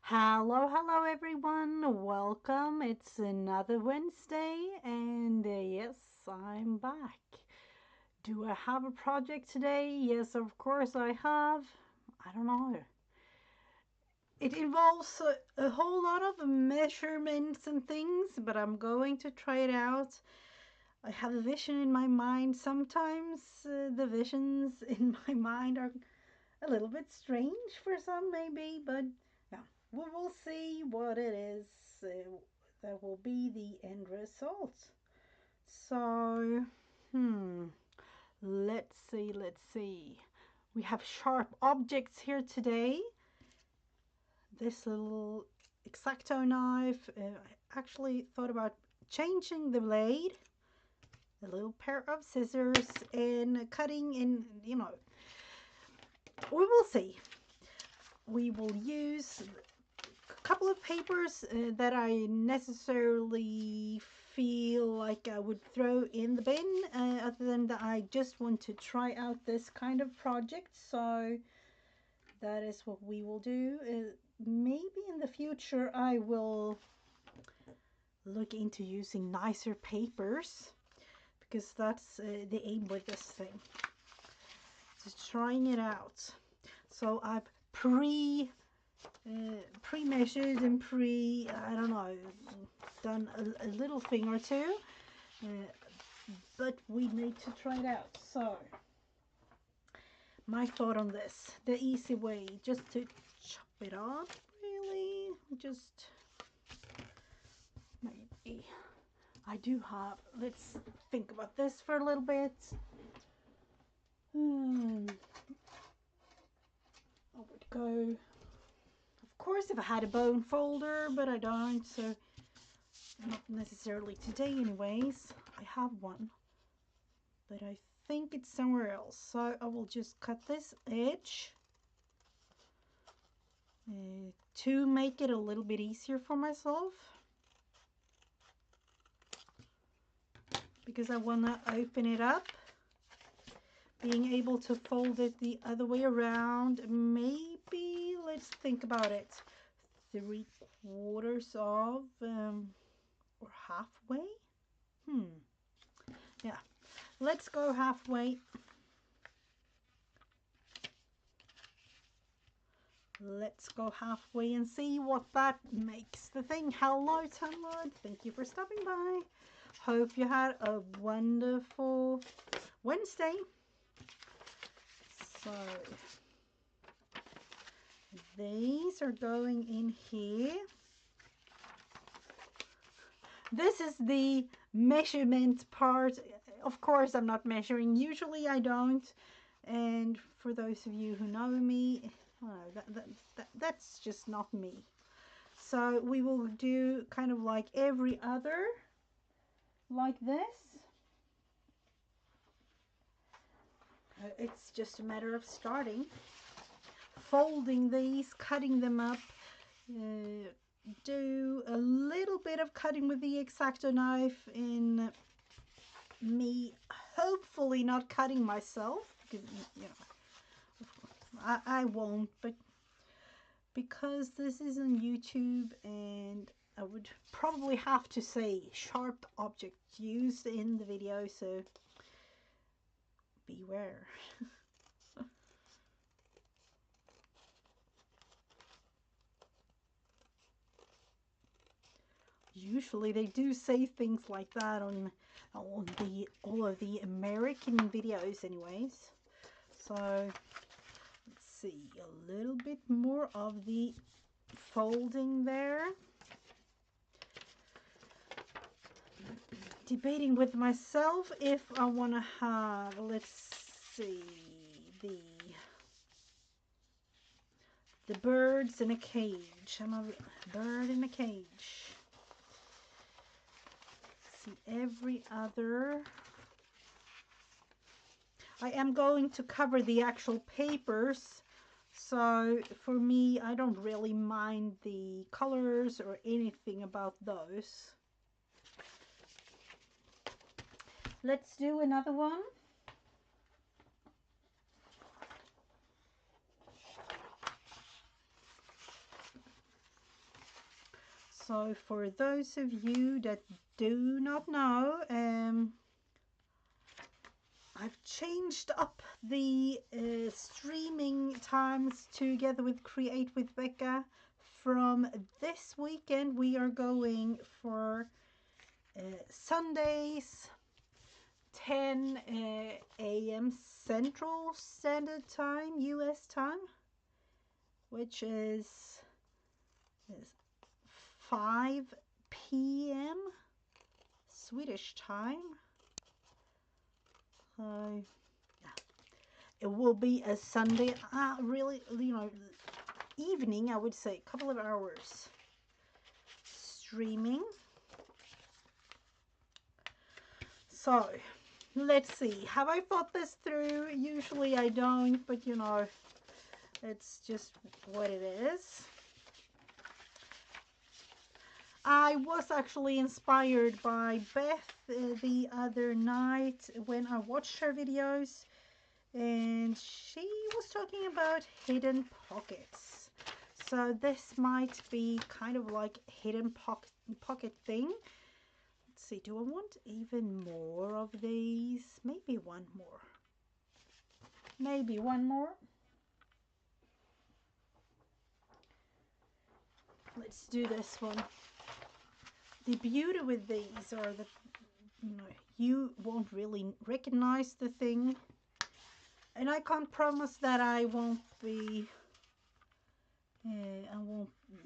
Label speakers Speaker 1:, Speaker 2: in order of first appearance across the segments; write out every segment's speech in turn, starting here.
Speaker 1: Hello everyone. Welcome. It's another Wednesday, and yes, I'm back. Do I have a project today? Yes, of course I have. I don't know. It involves a whole lot of measurements and things, but I'm going to try it out. I have a vision in my mind. Sometimes the visions in my mind are a little bit strange for some, maybe, but yeah, we will see what it is that will be the end result. So, let's see. We have sharp objects here today. This little X-Acto knife. I actually thought about changing the blade. A little pair of scissors and cutting in, we will see. We will use a couple of papers that I necessarily feel like I would throw in the bin, other than that I just want to try out this kind of project. So that is what we will do. Maybe in the future I will look into using nicer papers, because that's the aim with this thing. Just trying it out. So I've pre-measured and I don't know, done a little thing or two, but we need to try it out. So my thought on this, the easy way, just to chop it up, really, just maybe I do have, let's think about this for a little bit. I would go, of course, if I had a bone folder, but I don't, so not necessarily today anyways. I have one, but I think it's somewhere else. So I will just cut this edge to make it a little bit easier for myself, because I want to open it up, being able to fold it the other way around. Maybe, let's think about it, 3/4 of or halfway. Yeah, let's go halfway. Let's go halfway and see what that makes the thing. Hello, Tunlord. Thank you for stopping by. Hope you had a wonderful Wednesday. So these are going in here. This is the measurement part. Of course, I'm not measuring. Usually I don't. And for those of you who know me, that's just not me. So we will do kind of like every other, like this. It's just a matter of starting, folding these, cutting them up, do a little bit of cutting with the X-Acto knife, in me hopefully not cutting myself, because I won't, but because this is on YouTube and I would probably have to say sharp objects used in the video, so beware. Usually they do say things like that on all of the American videos anyways. So let's see, a little bit more of the folding there. Debating with myself if I want to have, let's see, the birds in a cage. I'm a bird in a cage. See, every other. I am going to cover the actual papers, so for me, I don't really mind the colors or anything about those. Let's do another one. So for those of you that do not know, I've changed up the streaming times together with Create with Becca. From this weekend, we are going for Sundays, 10 a.m. Central Standard Time, US time, which is 5 p.m. Swedish time. So, yeah, it will be a Sunday, really, evening, I would say, a couple of hours streaming. So, let's see. Have I thought this through? Usually I don't, but it's just what it is. I was actually inspired by Beth the other night when I watched her videos, and she was talking about hidden pockets. So this might be kind of like hidden pocket thing. Let's see, do I want even more of these? Maybe one more. Maybe one more. Let's do this one. The beauty with these are that you won't really recognize the thing, and I can't promise that I won't be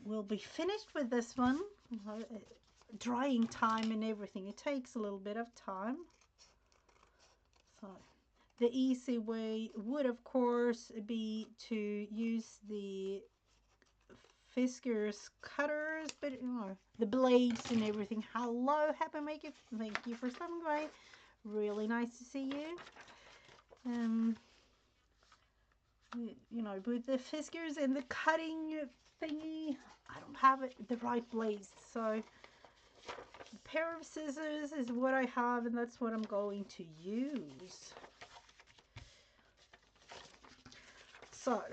Speaker 1: will be finished with this one. Drying time and everything, it takes a little bit of time. So the easy way would of course be to use the Fiskars cutters, but the blades and everything. Hello, happy maker, thank you for stopping by. Really nice to see you. With the Fiskars and the cutting thingy, I don't have the right blades, so a pair of scissors is what I have, and that's what I'm going to use. So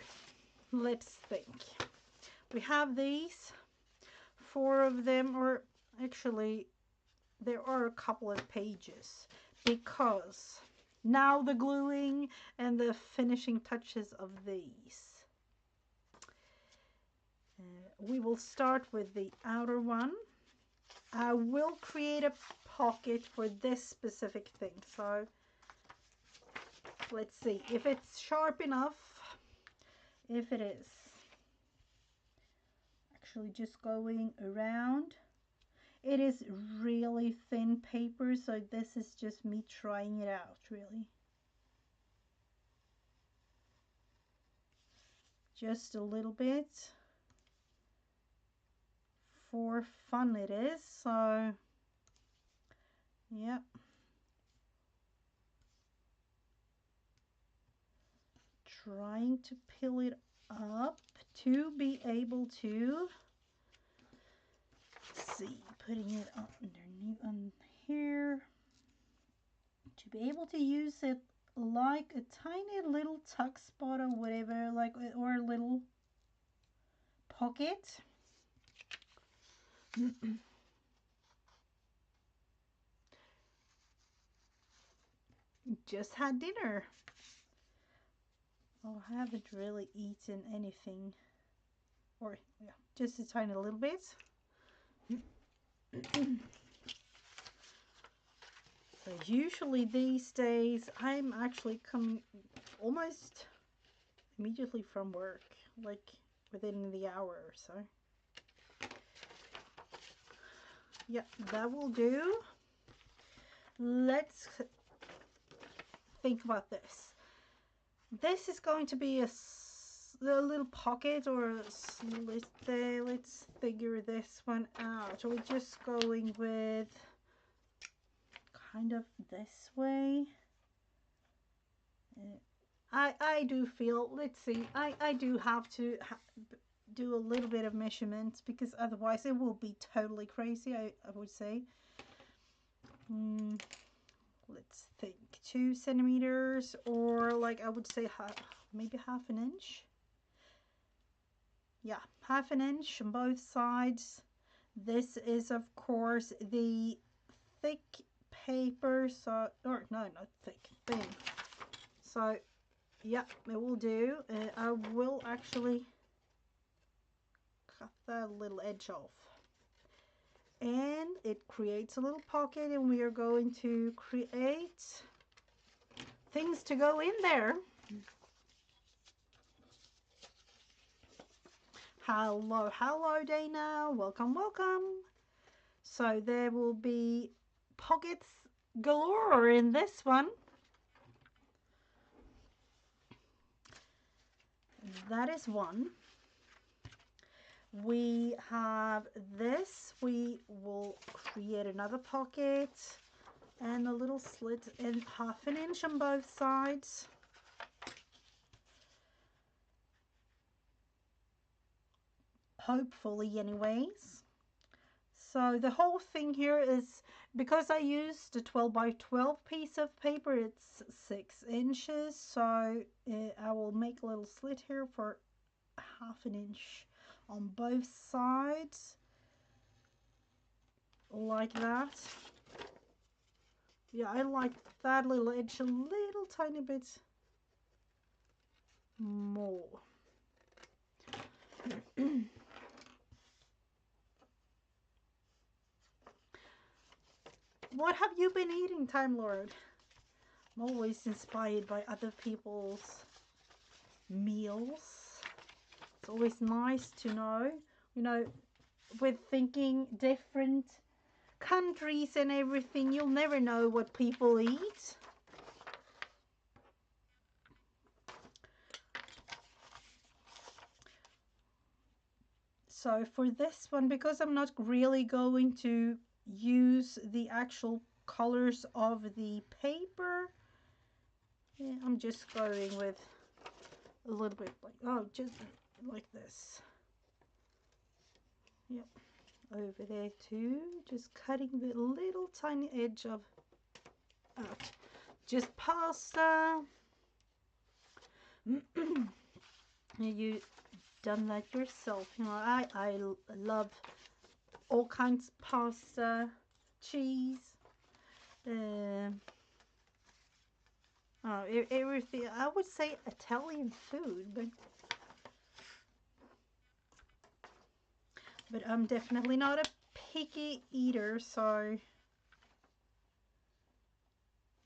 Speaker 1: let's think. We have these, 4 of them, or actually there are a couple of pages, because now the gluing and the finishing touches of these. We will start with the outer one. I will create a pocket for this specific thing, so let's see if it's sharp enough. If it is, actually just going around. It is really thin paper, so this is just me trying it out, really. Just a little bit. For fun it is, so yep. Trying to peel it up to be able to see, putting it underneath on here to be able to use it like a tiny little tuck spot or whatever, like, or a little pocket. Just had dinner. Oh, I haven't really eaten anything, or yeah, just a tiny little bit. So usually these days I'm actually coming almost immediately from work, like within the hour or so. Yeah, that will do. Let's think about this. This is going to be a little pocket or a slit there. Let's figure this one out. We're just going with kind of this way. I do feel, let's see, I do have to do a little bit of measurements, because otherwise it will be totally crazy, I would say. Let's think, 2 centimeters, or like I would say maybe half an inch. Yeah, half an inch on both sides. This is of course the thick paper, so, or no, not thick, thin. So yeah, it will do. I will actually cut that little edge off. And it creates a little pocket, and we are going to create things to go in there. Hello, hello Dana, welcome, welcome. So there will be pockets galore in this one. That is one. We have this. We will create another pocket and a little slit in 1/2 inch on both sides. Hopefully anyways. So the whole thing here is, because I used a 12 by 12 piece of paper, it's 6 inches. So I will make a little slit here for 1/2 inch on both sides, like that. Yeah, I like that little edge a little tiny bit more. What have you been eating, Time Lord? I'm always inspired by other people's meals. It's always nice to know, you know, with thinking different countries and everything, you'll never know what people eat. So for this one, because I'm not really going to use the actual colors of the paper, I'm just going with a little bit like, oh, just like this. Yep, over there too, just cutting the little tiny edge of out, just pasta. You done that yourself, you know. I love all kinds of pasta, cheese, everything. I would say Italian food, but I'm definitely not a picky eater, so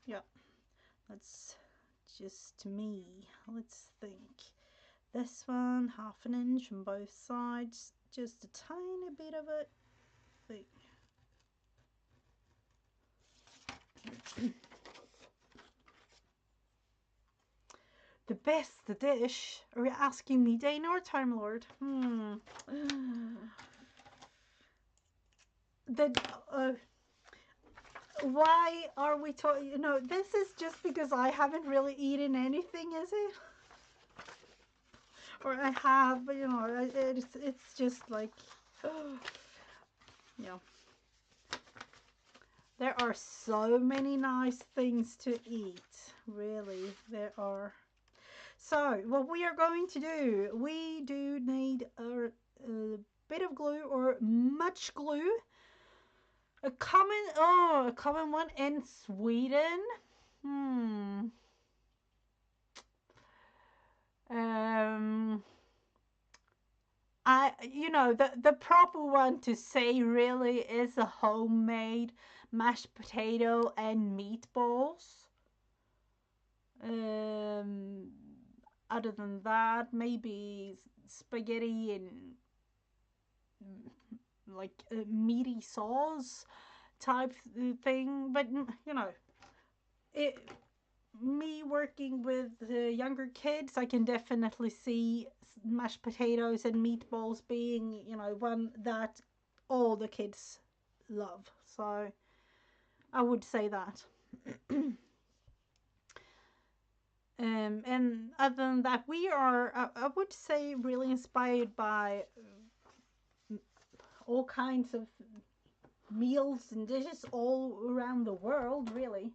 Speaker 1: yeah, that's just me. Let's think. This one, 1/2 inch on both sides, just a tiny bit of it. The best dish? Are you asking me, Dana or Time Lord? The why are we talking? You know, this is just because I haven't really eaten anything, is it? Or I have, but you know, it's just like, yeah. There are so many nice things to eat. Really, there are. So what we are going to do, we do need a bit of glue, or much glue. A common one in Sweden. You know, the proper one to say really is a homemade mashed potato and meatballs. Other than that, maybe spaghetti and like a meaty sauce type thing. But you know, it, me working with younger kids, I can definitely see mashed potatoes and meatballs being, you know, one that all the kids love. So I would say that. And other than that, we are, I would say, really inspired by all kinds of meals and dishes all around the world, really.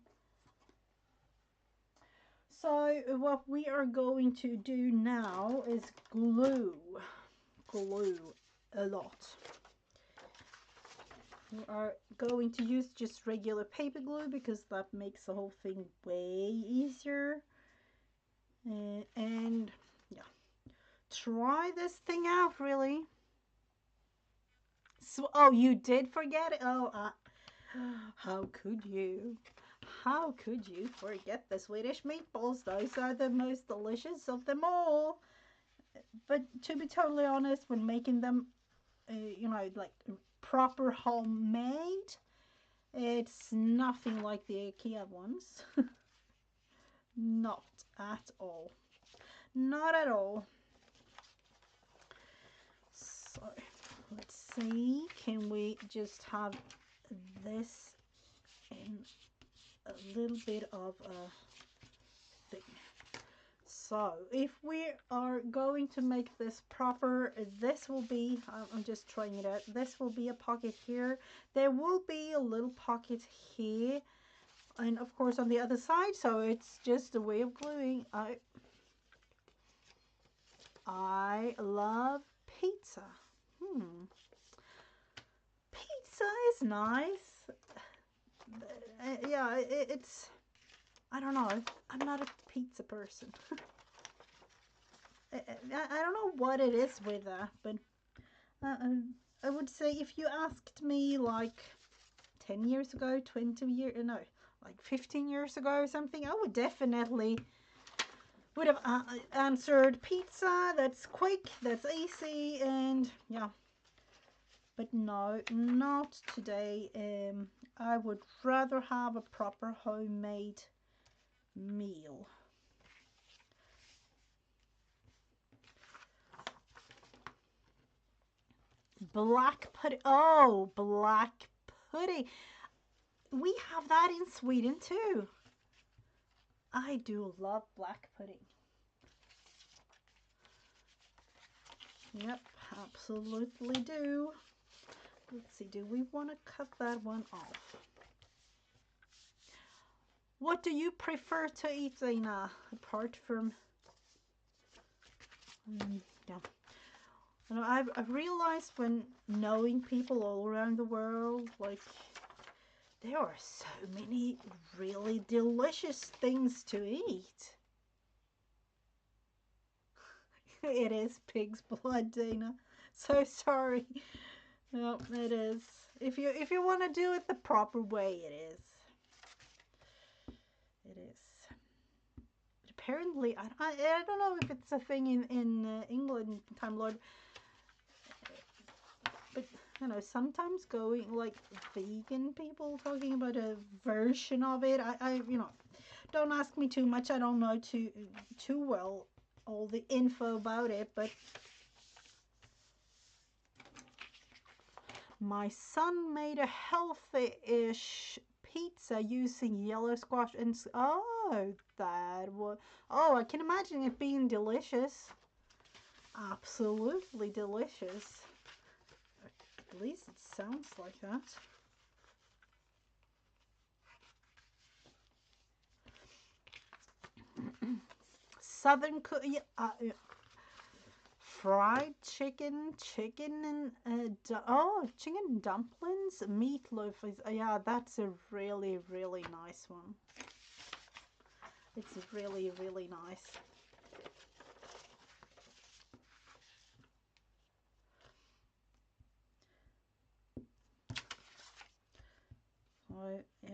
Speaker 1: So what we are going to do now is glue a lot. We are going to use just regular paper glue because that makes the whole thing way easier. And yeah, try this thing out, really. So, oh, you did forget it? Oh, how could you? How could you forget the Swedish meatballs? Those are the most delicious of them all. But to be totally honest, when making them, like proper homemade, it's nothing like the IKEA ones. Not at all. Not at all. So, let's see. Can we just have this in a little bit of a thing? So, if we are going to make this proper, this will be, I'm just trying it out, this will be a pocket here. There will be a little pocket here, and of course on the other side, so it's just a way of gluing. I love pizza. Pizza is nice. Yeah, it's, I don't know. I'm not a pizza person. I don't know what it is with that, but I would say if you asked me like 10 years ago, 20 years, no, like 15 years ago or something, I would definitely would have answered pizza. That's quick, that's easy, and yeah. But no, not today. I would rather have a proper homemade meal. Black pudding. Oh, black pudding. We have that in Sweden too. I do love black pudding. Yep, absolutely do. Let's see, do we want to cut that one off? What do you prefer to eat, Zena, apart from... yeah. You know, I've realized when knowing people all around the world, like, there are so many really delicious things to eat. It is pig's blood, Dana. So sorry. No, it is. If you want to do it the proper way, it is. It is. But apparently, I don't know if it's a thing in England, Time Lord. But you know, sometimes going like vegan people talking about a version of it. I don't ask me too much. I don't know too well all the info about it, but my son made a healthy-ish pizza using yellow squash and that was, oh, I can imagine it being delicious. Absolutely delicious. At least it sounds like that. Southern fried chicken, chicken dumplings, meatloaf is, yeah, that's a really, really nice one. It's really, really nice.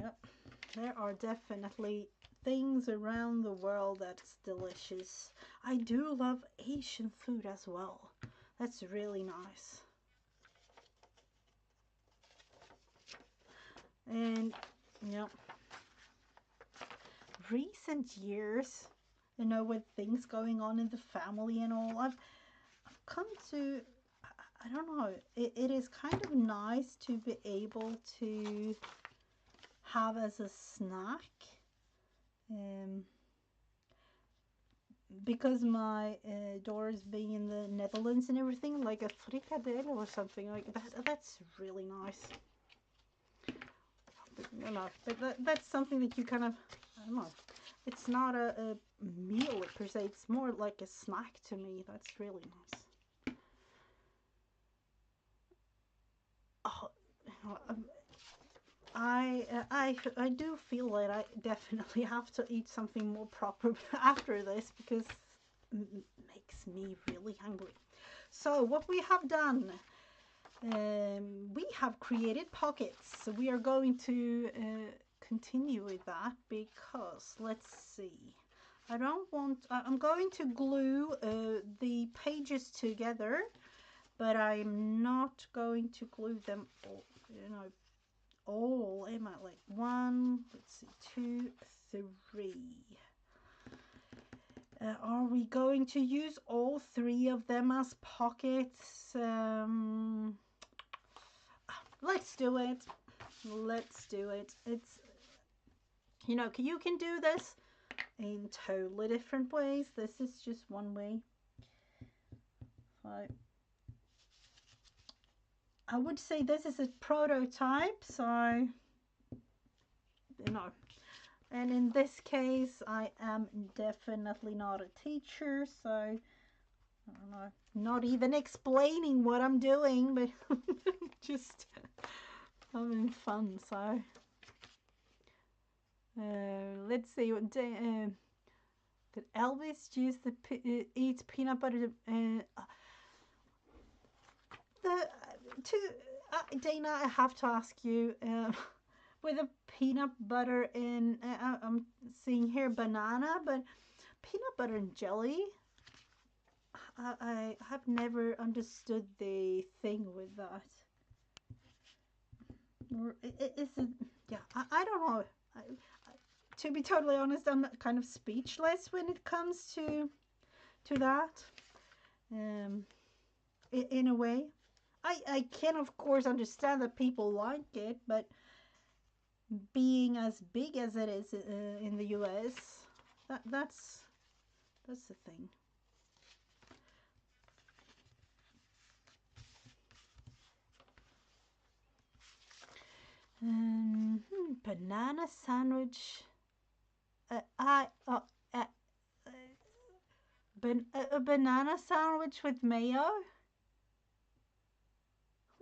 Speaker 1: Yep, there are definitely things around the world that's delicious. I do love Asian food as well. That's really nice. And, yep, recent years, you know, with things going on in the family and all, I've come to, I don't know, it is kind of nice to be able to have as a snack. Because my daughter's being in the Netherlands and everything, like a frikadelle or something like that. That's really nice. But, you know, but that's something that you kind of, I don't know. It's not a meal per se. It's more like a snack to me. That's really nice. Oh, I do feel that I definitely have to eat something more proper after this because it makes me really hungry. So what we have done, we have created pockets. So we are going to continue with that because let's see. I don't want. I'm going to glue the pages together, but I'm not going to glue them all. You know, all am I like one? Let's see, two, three. Are we going to use all three of them as pockets? Let's do it. Let's do it. It's, you know, you can do this in totally different ways. This is just one way. I would say this is a prototype, so, you know. And in this case, I am definitely not a teacher, so I don't know, not even explaining what I'm doing, but just having fun. So let's see. Did Elvis use the eats peanut butter? Dana, I have to ask you. With a peanut butter and I'm seeing here banana, but peanut butter and jelly. I have never understood the thing with that. Or is it? Yeah, I don't know. To be totally honest, I'm kind of speechless when it comes to that. In a way, I can of course understand that people like it, but being as big as it is in the US, that's the thing. Banana sandwich. I a banana sandwich with mayo.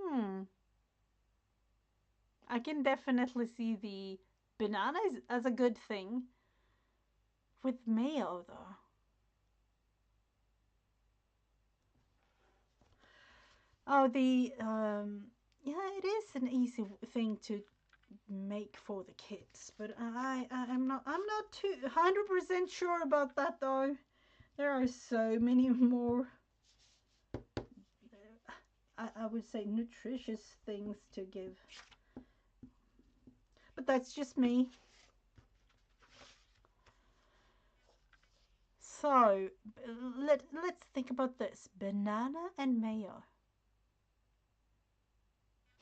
Speaker 1: Hmm. I can definitely see the banana as a good thing. With mayo, though. Oh, the yeah, it is an easy thing to make for the kids, but I'm not too 100% sure about that though. There are so many more I would say nutritious things to give. But that's just me. So let's think about this. Banana and mayo.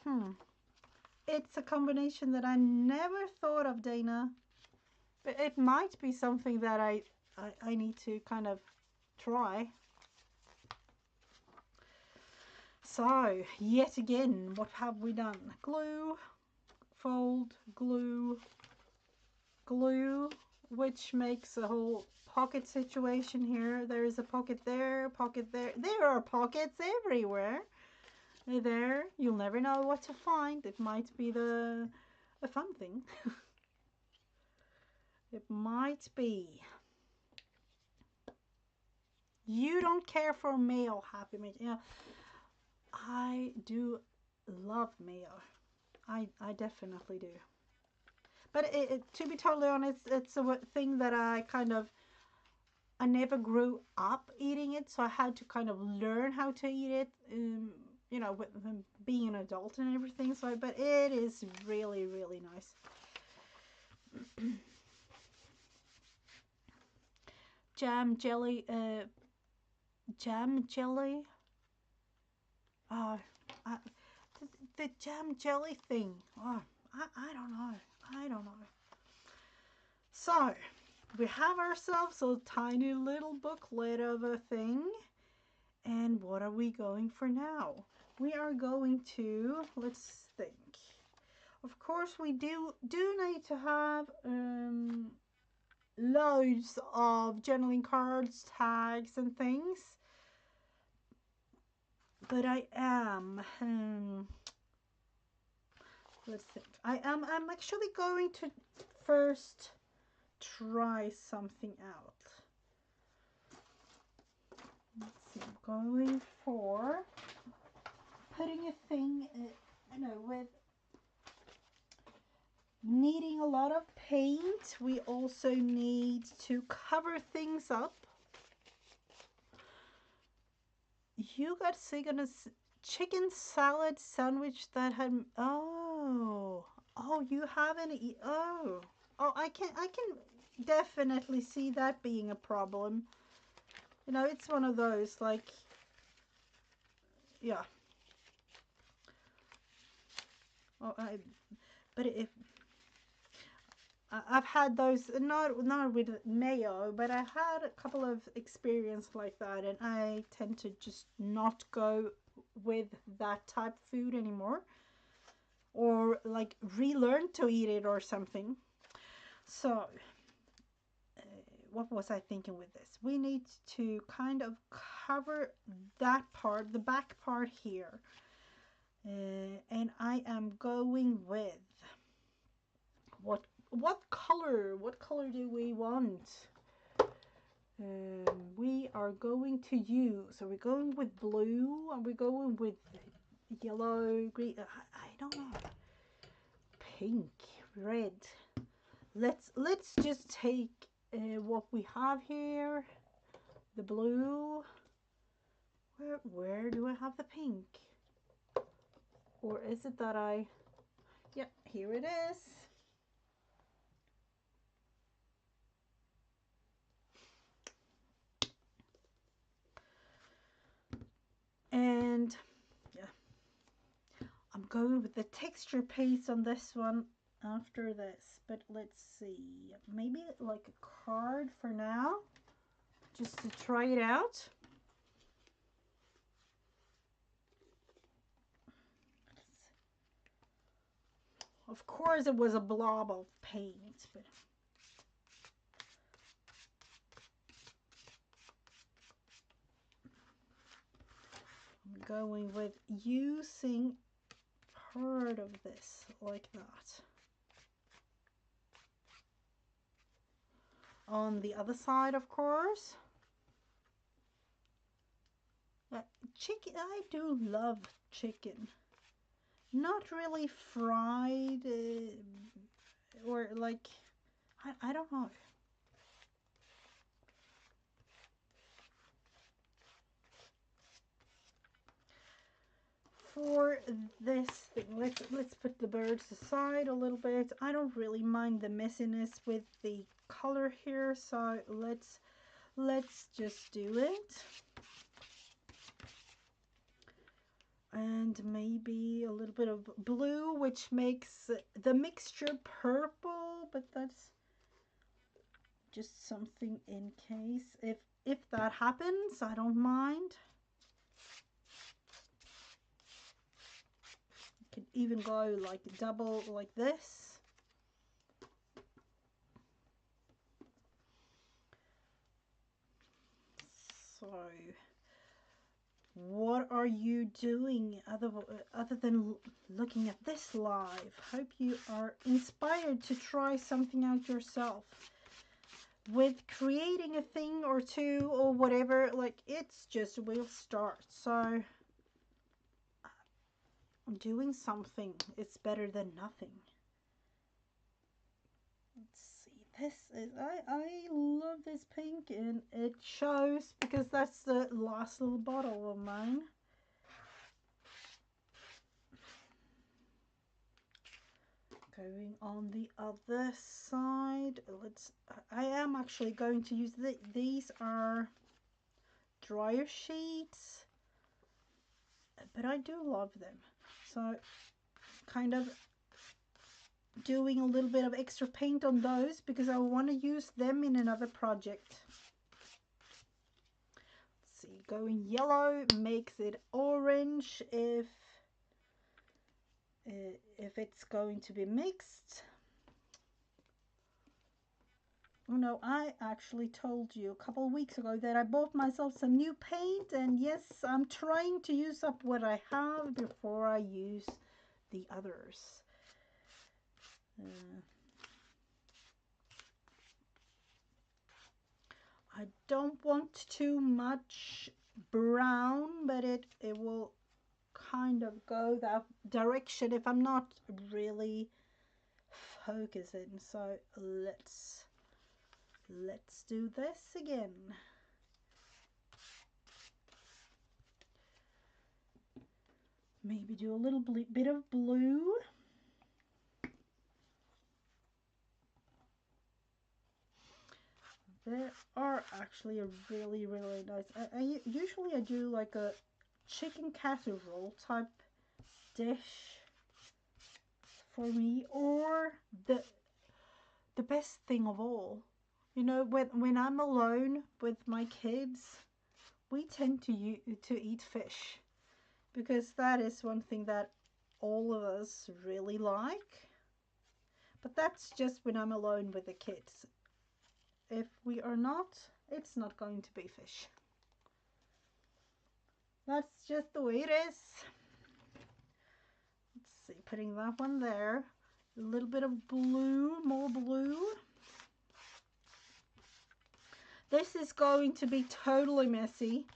Speaker 1: Hmm. It's a combination that I never thought of, Dana. But it might be something that I need to kind of try. So, yet again, what have we done? Glue, fold, glue, glue, which makes a whole pocket situation here. There is a pocket there, pocket there. There are pockets everywhere. There, you'll never know what to find. It might be a fun thing. It might be. You don't care for mayo, Happy Mayo. Yeah, I do love mayo. I definitely do. But to be totally honest, it's a thing that I never grew up eating it, so I had to kind of learn how to eat it. You know, with being an adult and everything. So, but it is really, really nice. Jam jelly, jam jelly. Uh, I, the jam jelly thing. Oh, I don't know. I don't know. So, we have ourselves a tiny little booklet of a thing. And what are we going for now? We are going to, let's think. Of course, we do need to have loads of journaling cards, tags, and things. But I am, let's think. I'm actually going to first try something out. Let's see, I'm going for putting a thing, with needing a lot of paint. We also need to cover things up. You got sick on a chicken salad sandwich that had, oh, you haven't I can definitely see that being a problem. It's one of those, like, yeah. Oh, but if I've had those, not with mayo, but I had a couple of experience like that, and I tend to just not go with that type of food anymore, or like relearn to eat it or something. So what was I thinking with this? We need to kind of cover that part, the back part here, and I am going with what color? What color do we want? We are going to use. Are we going with blue? Are we going with yellow, green? I don't know. Pink, red. Let's just take what we have here. The blue. Where do I have the pink? Or is it that yeah, here it is. And yeah, I'm going with the texture piece on this one after this, but let's see, maybe like a card for now, just to try it out. Of course it was a blob of paint, but I'm going with using part of this like that. On the other side, of course. Chicken, I do love chicken. Not really fried, or like, I don't know. For this thing, let's put the birds aside a little bit. I don't really mind the messiness with the color here, so let's just do it. And maybe a little bit of blue, which makes the mixture purple, but that's just something in case. If that happens, I don't mind. You could even go like double like this. So what are you doing other than looking at this live? Hope you are inspired to try something out yourself. With creating a thing or two or whatever, like, it's just we'll start. So I'm doing something. It's better than nothing. Let's see. This is I love this pink, and it shows because that's the last little bottle of mine. Going on the other side, I am actually going to use these are dryer sheets, but I do love them. So kind of doing a little bit of extra paint on those because I want to use them in another project. Let's see, going yellow makes it orange if it's going to be mixed. Oh no, I actually told you a couple of weeks ago that I bought myself some new paint, and yes, I'm trying to use up what I have before I use the others. Uh, I don't want too much brown, but it will kind of go that direction if I'm not really focusing. So let's do this again. Maybe do a little bit of blue. They are actually a really nice. Usually I do like a chicken casserole type dish for me, or the best thing of all, you know, when I'm alone with my kids, we tend to eat fish, because that is one thing that all of us really like. But that's just when I'm alone with the kids. If we are not, it's not going to be fish. That's just the way it is. Let's see, putting that one there. A little bit of blue, more blue. This is going to be totally messy.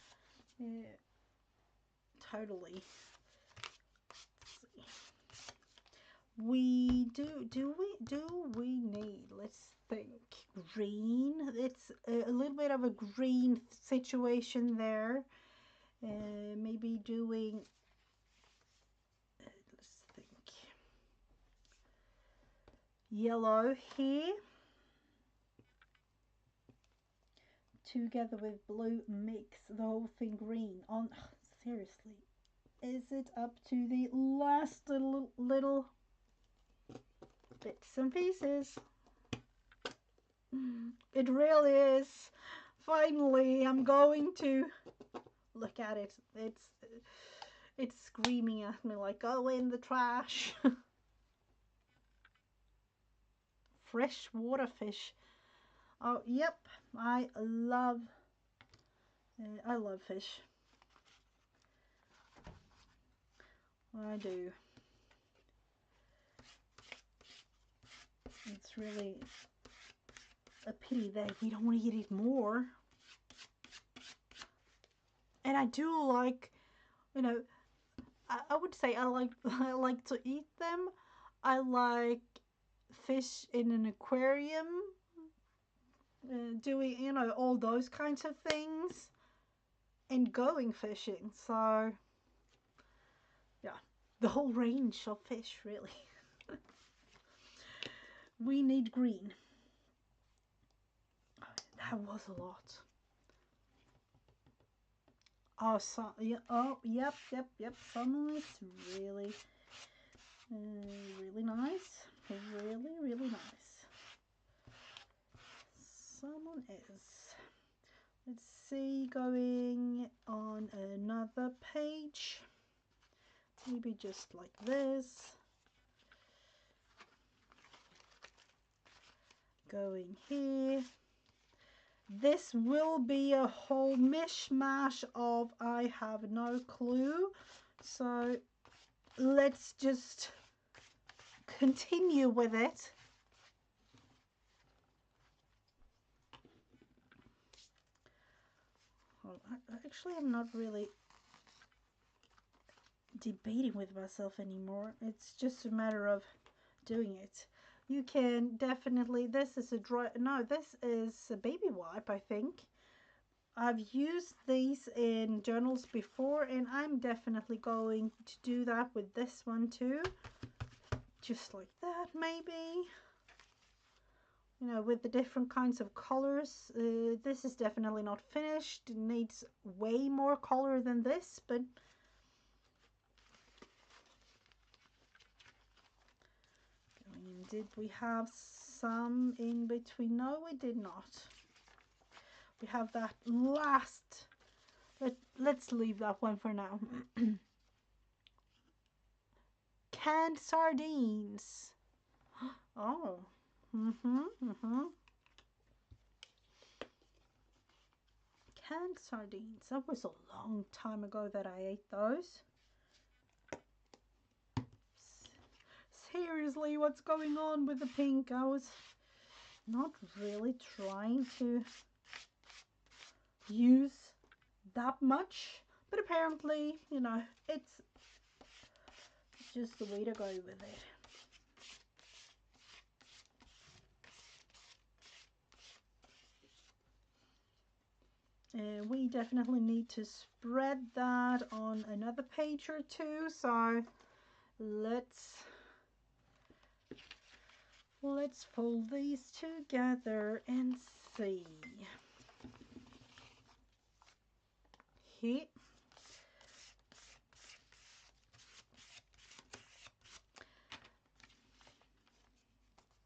Speaker 1: Totally. We do we need, let's think, green. It's a little bit of a green situation there. Maybe doing, let's think, yellow here together with blue, mix the whole thing green on. Seriously, is it up to the last little bits and pieces? It really is. Finally, I'm going to look at it. It's screaming at me like, go in the trash. Freshwater fish. Oh, yep. I love fish. I do. It's really a pity that we don't eat it more. And I do like, you know, I would say I like to eat them. I like fish in an aquarium, doing, you know, all those kinds of things, and going fishing. So yeah, the whole range of fish, really. We need green. That was a lot. Oh, so yeah. Oh, yep. Salmon is really, really nice. Really nice. Salmon is. Let's see. Going on another page. Maybe just like this. Going here. This will be a whole mishmash of I have no clue. So let's just continue with it. Well, actually, I'm not really debating with myself anymore. It's just a matter of doing it. You can definitely, this is a dry, no, this is a baby wipe, I think. I've used these in journals before, and I'm definitely going to do that with this one too. Just like that, maybe. You know, with the different kinds of colors. This is definitely not finished. It needs way more color than this, but did we have some in between? No, we did not. We have that last. Let's leave that one for now. Canned sardines. Oh. Canned sardines. That was a long time ago that I ate those. seriously, what's going on with the pink? I was not really trying to use that much, but apparently, you know, it's just the way to go with it. We definitely need to spread that on another page or two, so let's fold these together and see. Here.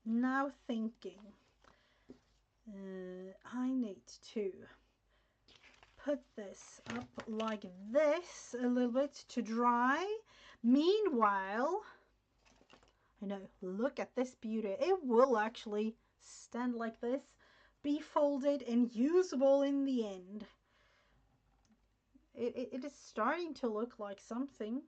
Speaker 1: Now thinking, I need to put this up like this a little bit to dry. Meanwhile, I know, look at this beauty. It will actually stand like this, be folded and usable in the end. It is starting to look like something.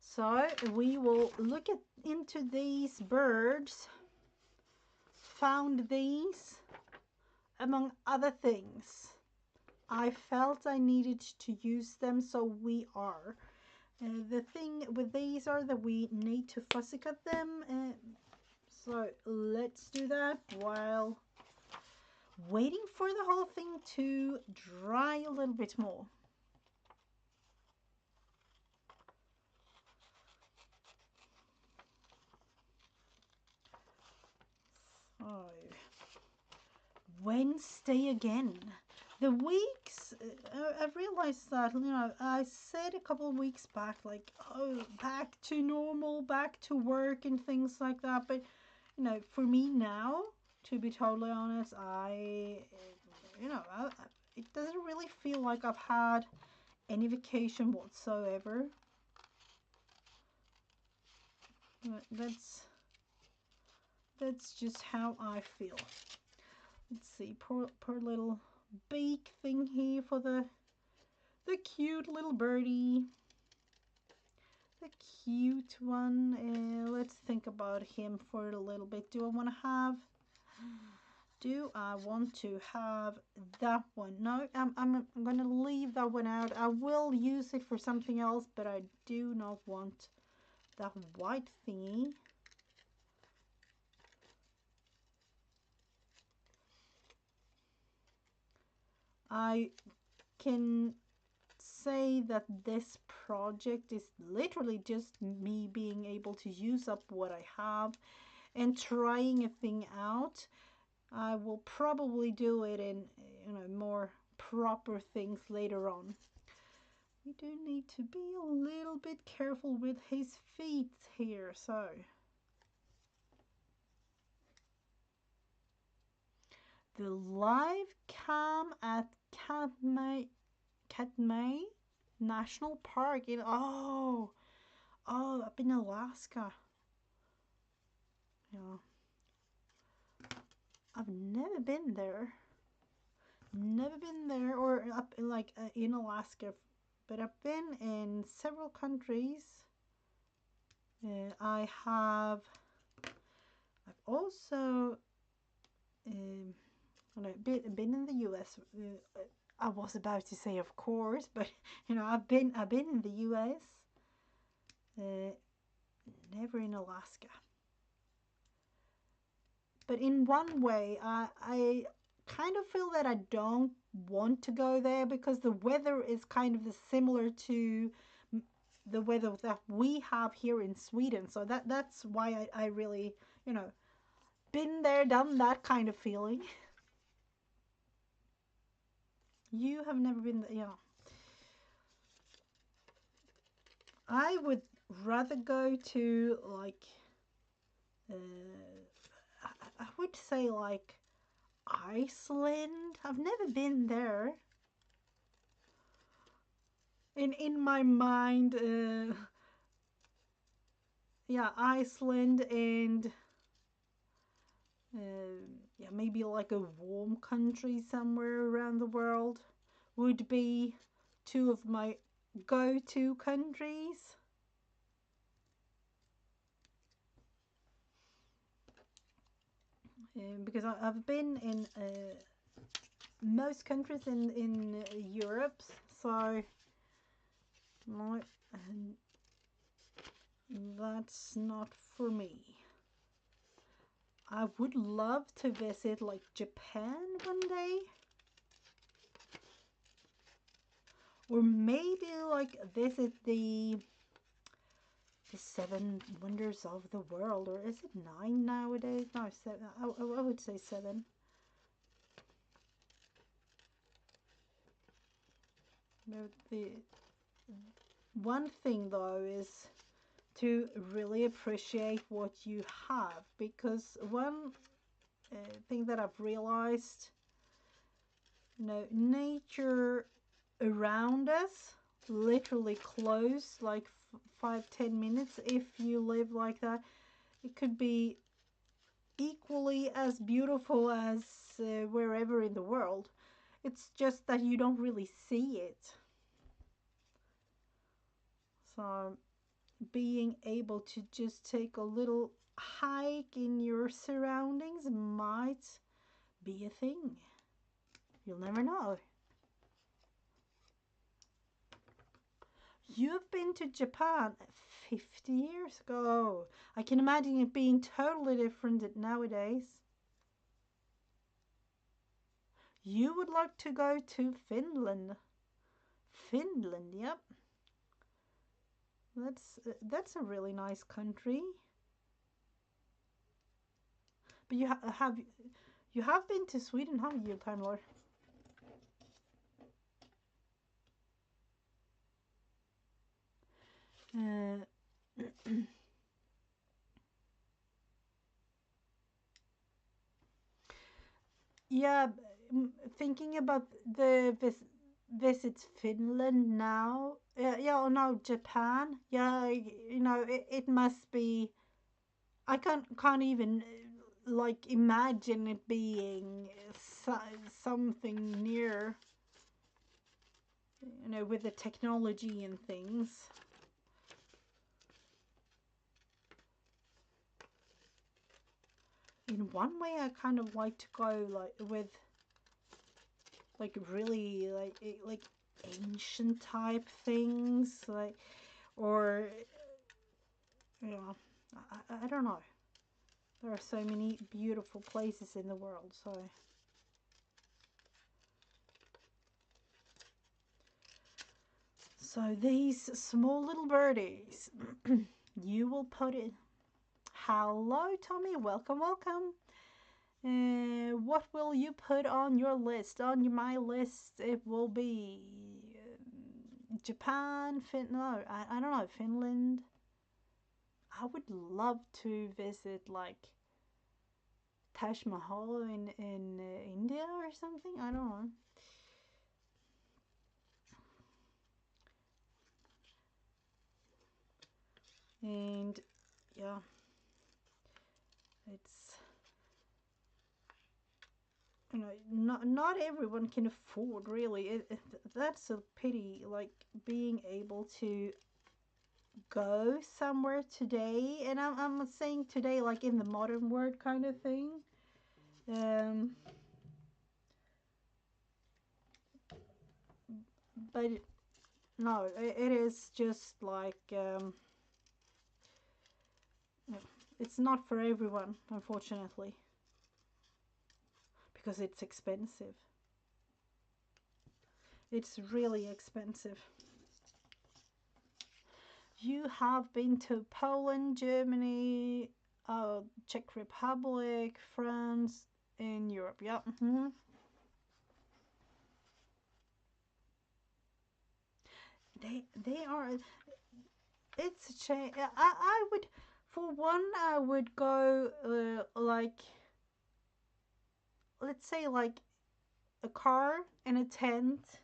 Speaker 1: So we will look into these birds. Found these, among other things. I felt I needed to use them, so we are. The thing with these are that we need to fussy cut them. So let's do that while waiting for the whole thing to dry a little bit more. So, Wednesday again. The weeks, I realized that, you know, I said a couple of weeks back, like, oh, back to normal, back to work and things like that. But, you know, for me now, to be totally honest, it doesn't really feel like I've had any vacation whatsoever. That's just how I feel. Let's see, poor little beak thing here for the cute little birdie. The cute one. Let's think about him for a little bit. Do I want to have that one? No, I'm going to leave that one out. I will use it for something else, but I do not want that white thingy. I can say that this project is literally just me being able to use up what I have and trying a thing out. I will probably do it in, you know, more proper things later on. We do need to be a little bit careful with his feet here, so the live cam at Katmai National Park in up in Alaska. Yeah. I've never been there. Never been there or up in like in Alaska, but I've been in several countries. I've also been in the U.S. I was about to say, of course, but you know, I've been in the U.S. Never in Alaska. But in one way, I kind of feel that I don't want to go there because the weather is kind of similar to the weather that we have here in Sweden. So that's why I really, you know, been there, done that kind of feeling. You have never been there, yeah. I would rather go to like, I would say like Iceland. I've never been there. In my mind, yeah, Iceland and yeah, maybe like a warm country somewhere around the world. would be two of my go-to countries. Because I've been in most countries in Europe, so no, that's not for me. I would love to visit like Japan one day, or maybe like visit the seven wonders of the world, or is it nine nowadays? No, seven. I would say seven. But the one thing though is to really appreciate what you have, because one thing that I've realized, nature around us literally close like 5-10 minutes. If you live like that, it could be equally as beautiful as wherever in the world. It's just that you don't really see it. So being able to just take a little hike in your surroundings might be a thing. You'll never know. You've been to Japan 50 years ago. I can imagine it being totally different nowadays. You would like to go to Finland. Finland, yep. That's a really nice country. But you have been to Sweden, haven't you, Time Lord? Uh, yeah, thinking about the visits Finland now. Yeah, oh no, Japan. Yeah, it must be. I can't even like imagine it being so, something near, with the technology and things. In one way, I kind of like to go like with like really like ancient type things, like, or I don't know. There are so many beautiful places in the world, so these small little birdies, you will put it. Hello, Tommy. Welcome, welcome. What will you put on your list? On my list, it will be Japan, no, I don't know, Finland. I would love to visit like Taj Mahal in India or something. I don't know. And yeah, it's not everyone can afford really. That's a pity. Like being able to go somewhere today, and I'm saying today like in the modern world kind of thing. Um, but no, it is just like it's not for everyone, unfortunately, because it's expensive. It's really expensive. You have been to Poland, Germany, Czech Republic, France, in Europe. Yeah. They are. It's a change. I would, for one, I would go like, let's say like a car and a tent,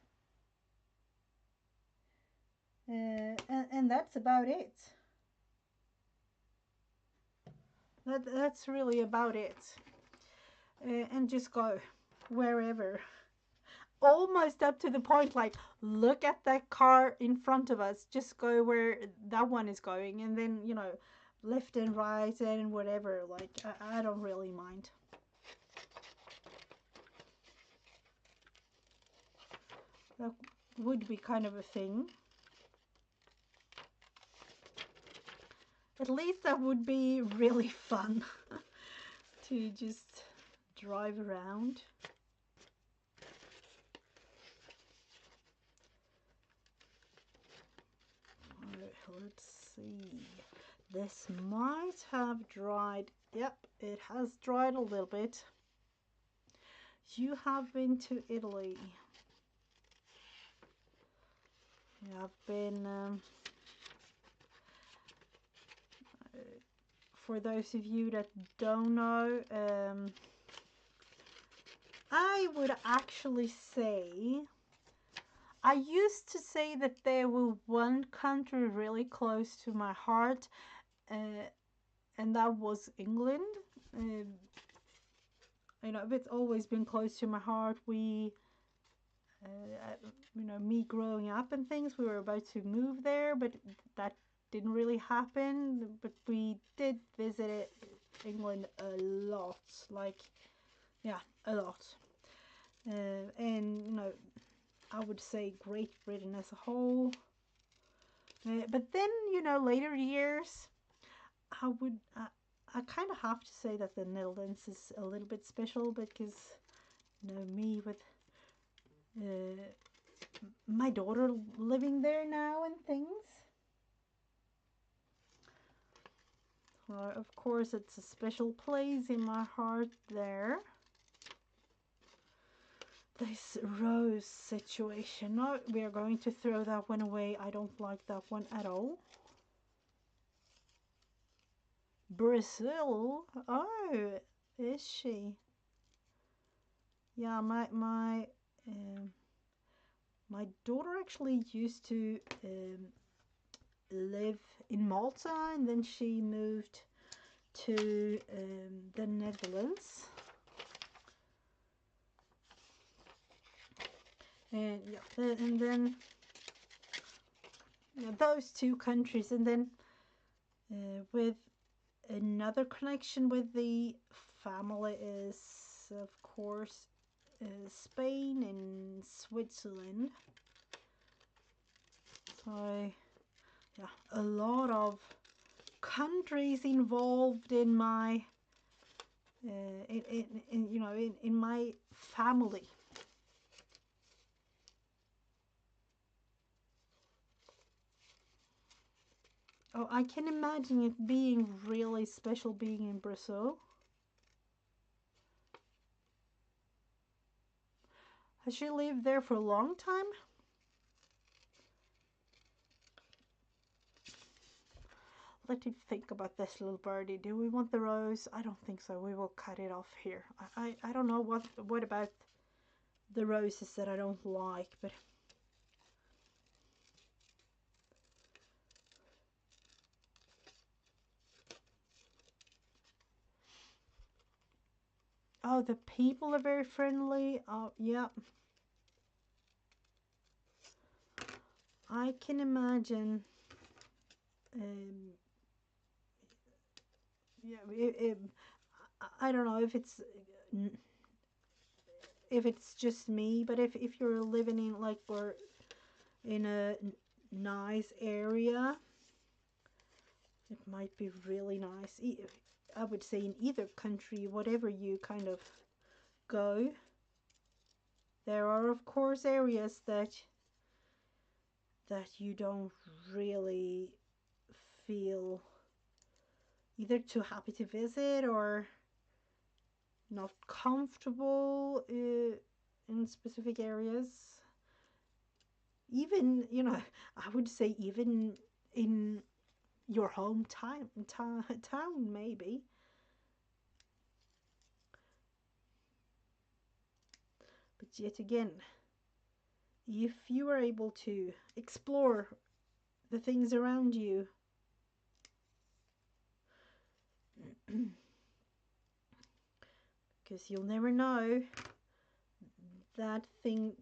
Speaker 1: and that's about it. That's really about it. And just go wherever. almost up to the point like, look at that car in front of us, just go where that one is going, and then, left and right and whatever. Like, I don't really mind. That would be kind of a thing. At least that would be really fun to just drive around. Let's see. This might have dried. Yep, it has dried a little bit. You have been to Italy. You have been, for those of you that don't know, I would actually say, I used to say that there was one country really close to my heart, and that was England. It's always been close to my heart. Me growing up and things, we were about to move there, but that didn't really happen. But we did visit England a lot, like, yeah, a lot. And I would say Great Britain as a whole. But then, later years, I kind of have to say that the Netherlands is a little bit special because, me with my daughter living there now and things. Of course, it's a special place in my heart there. This rose situation. No, we are going to throw that one away. I don't like that one at all. Brazil? Oh, is she? Yeah, my daughter actually used to live in Malta, and then she moved to the Netherlands. And yeah, and then those two countries, and then with another connection with the family is, of course, Spain and Switzerland. So yeah, a lot of countries involved in my in my family. Oh, I can imagine it being really special being in Brazil. Has she lived there for a long time? Let me think about this little birdie. Do we want the rose? I don't think so. We will cut it off here. I don't know what about the roses that I don't like, but oh, the people are very friendly. Oh, yeah. I can imagine. Yeah, I don't know if it's just me, but if you're living in like we're in a nice area, it might be really nice. I would say in either country, whatever you kind of go, there are of course areas that you don't really feel either too happy to visit or not comfortable in specific areas. Even, I would say even in your hometown, town maybe. But yet again, if you are able to explore the things around you, because you'll never know, that thing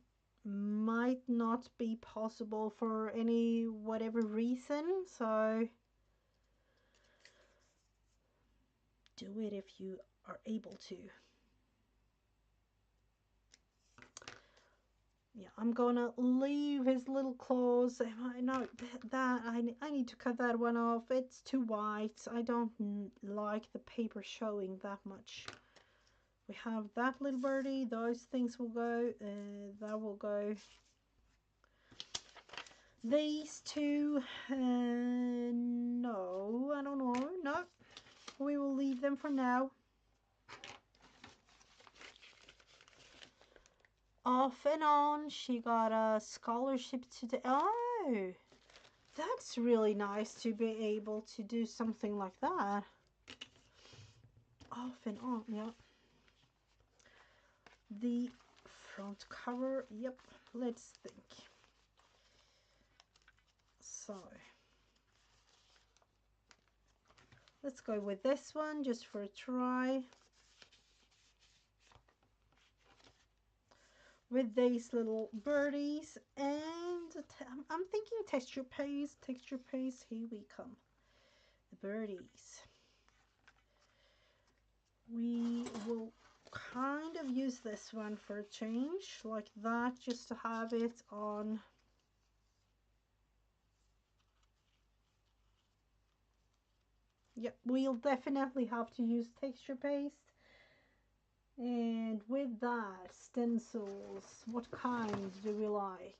Speaker 1: might not be possible for any whatever reason, so do it if you are able to. Yeah, I'm gonna leave his little claws. I know that I need to cut that one off. It's too white. I don't like the paper showing that much. We have that little birdie. Those things will go. That will go. These two, no, I don't know. No, we will leave them for now. Off and on, she got a scholarship today. Oh, that's really nice to be able to do something like that. Off and on, yeah. The front cover, yep, let's think. So, let's go with this one just for a try. With these little birdies, and I'm thinking texture paste, here we come. The birdies. We will kind of use this one for a change, like that, just to have it on. Yep, we'll definitely have to use texture paste. And with that, stencils, what kinds do we like?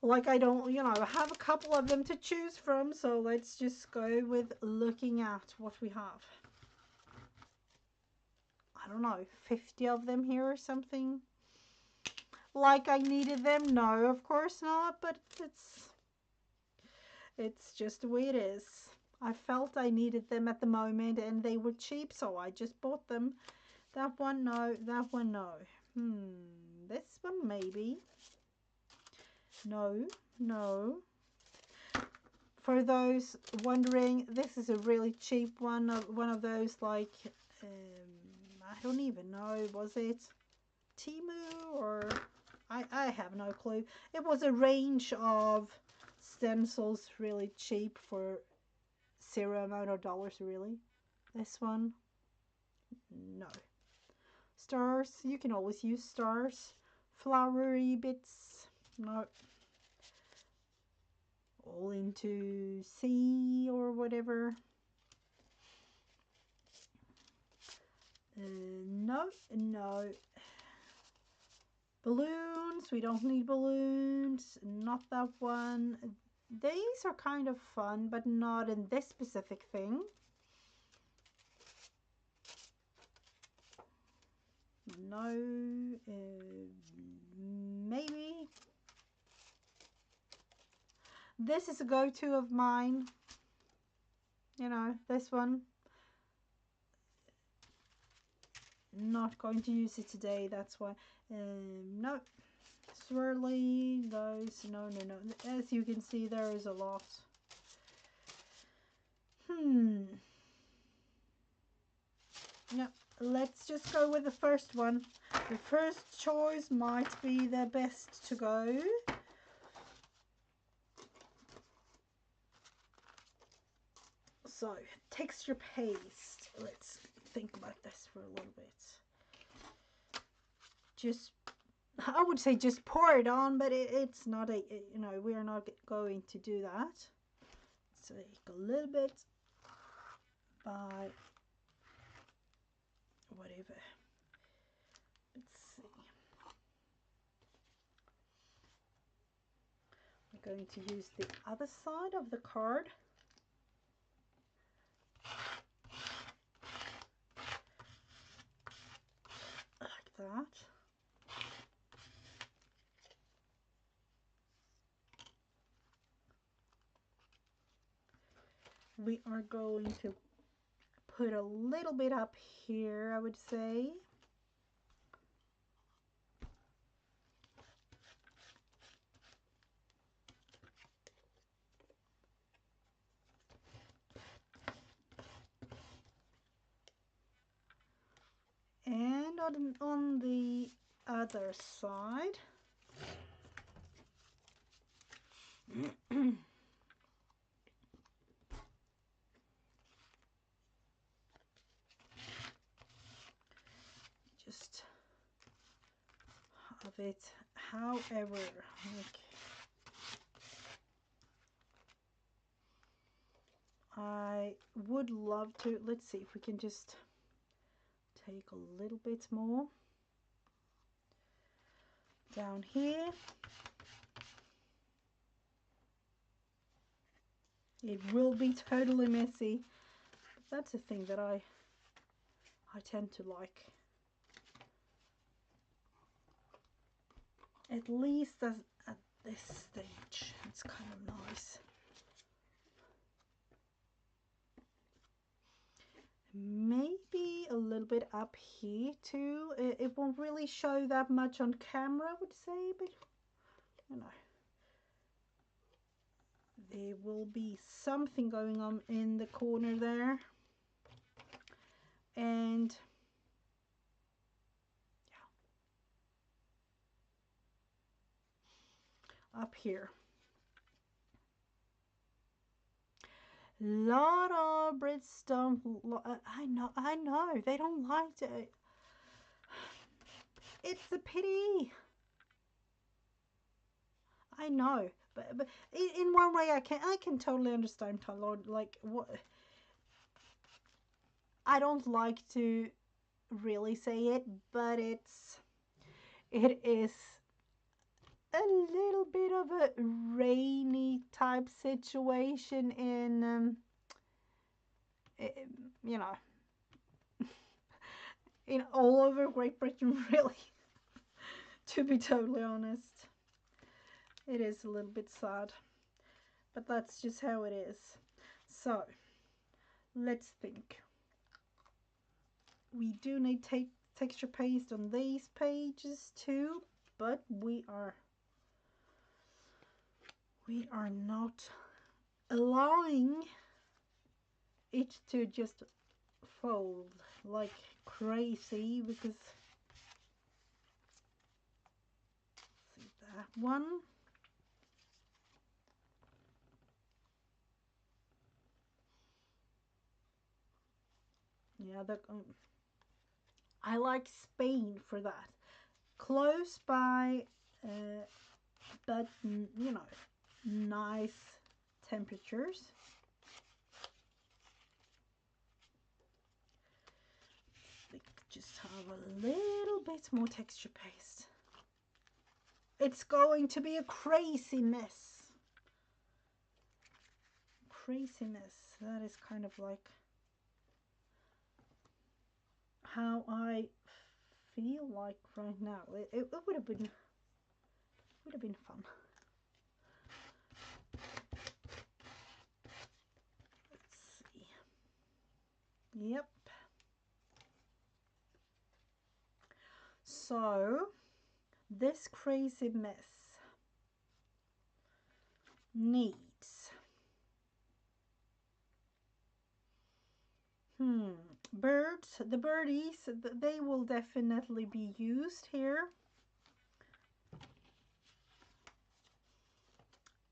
Speaker 1: Like, I don't, I have a couple of them to choose from, so let's just go with looking at what we have. I don't know, 50 of them here or something. Like I needed them? No, of course not, but it's just the way it is. I felt I needed them at the moment and they were cheap, so I just bought them. That one, no. That one, no. This one, maybe. No, no. For those wondering, this is a really cheap one. One of those, like, I don't even know. Was it Temu or... I have no clue. It was a range of stencils, really cheap for zero amount of dollars, really. This one, no. Stars, you can always use stars. Flowery bits, no. All into sea or whatever. No, no. Balloons, we don't need balloons. Not that one. These are kind of fun, but not in this specific thing. No, maybe. This is a go-to of mine. This one. Not going to use it today, that's why. No. Swirly, those, no. As you can see, there is a lot. Yep, let's just go with the first one. The first choice might be the best to go. So, texture paste. Let's think about this for a little bit. Just, I would say just pour it on, but it's not a, we are not going to do that. So, take a little bit by whatever. Let's see. I'm going to use the other side of the card. Like that. We are going to put a little bit up here, I would say. And on the other side. Just have it however, like, I would love to, let's see if we can just take a little bit more down here. It will be totally messy, but that's a thing that I tend to like. At least at this stage, it's kind of nice. Maybe a little bit up here too. It won't really show that much on camera, I would say, but you know, there will be something going on in the corner there. And yeah, up here. Lot of Bridgestone. I know, they don't like it. It's a pity. I know, but in one way I can totally understand, Tyler. Like, what, I don't like to really say it, but it is a little bit of a rainy type situation in you know, in all over Great Britain, really. To be totally honest, it is a little bit sad, but that's just how it is. So let's think. We do need texture paste on these pages too, but we are not allowing it to just fold like crazy, because see that one. Yeah, I like Spain for that. Close by, but you know, nice temperatures. We just have a little bit more texture paste. It's going to be a crazy mess. Crazy mess. That is kind of like how I feel like right now. It would have been fun. Let's see. Yep. So this crazy mess needs birds. The birdies, they will definitely be used here.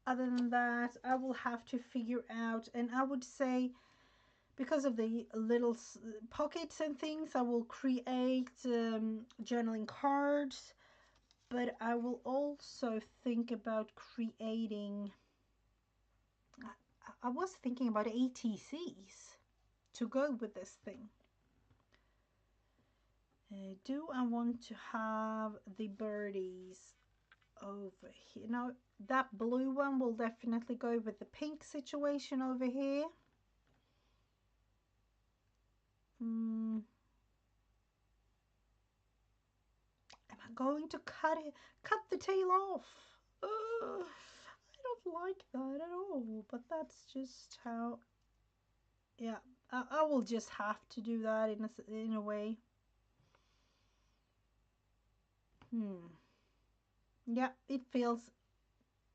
Speaker 1: Other than that, I will have to figure out, and I would say, because of the little pockets and things, I will create journaling cards, but I will also think about creating, I was thinking about ATCs to go with this thing. Do I want to have the birdies over here? Now, that blue one will definitely go with the pink situation over here. Am I going to cut the tail off? I don't like that at all, but that's just how, yeah, I will just have to do that in a way. Yeah, it feels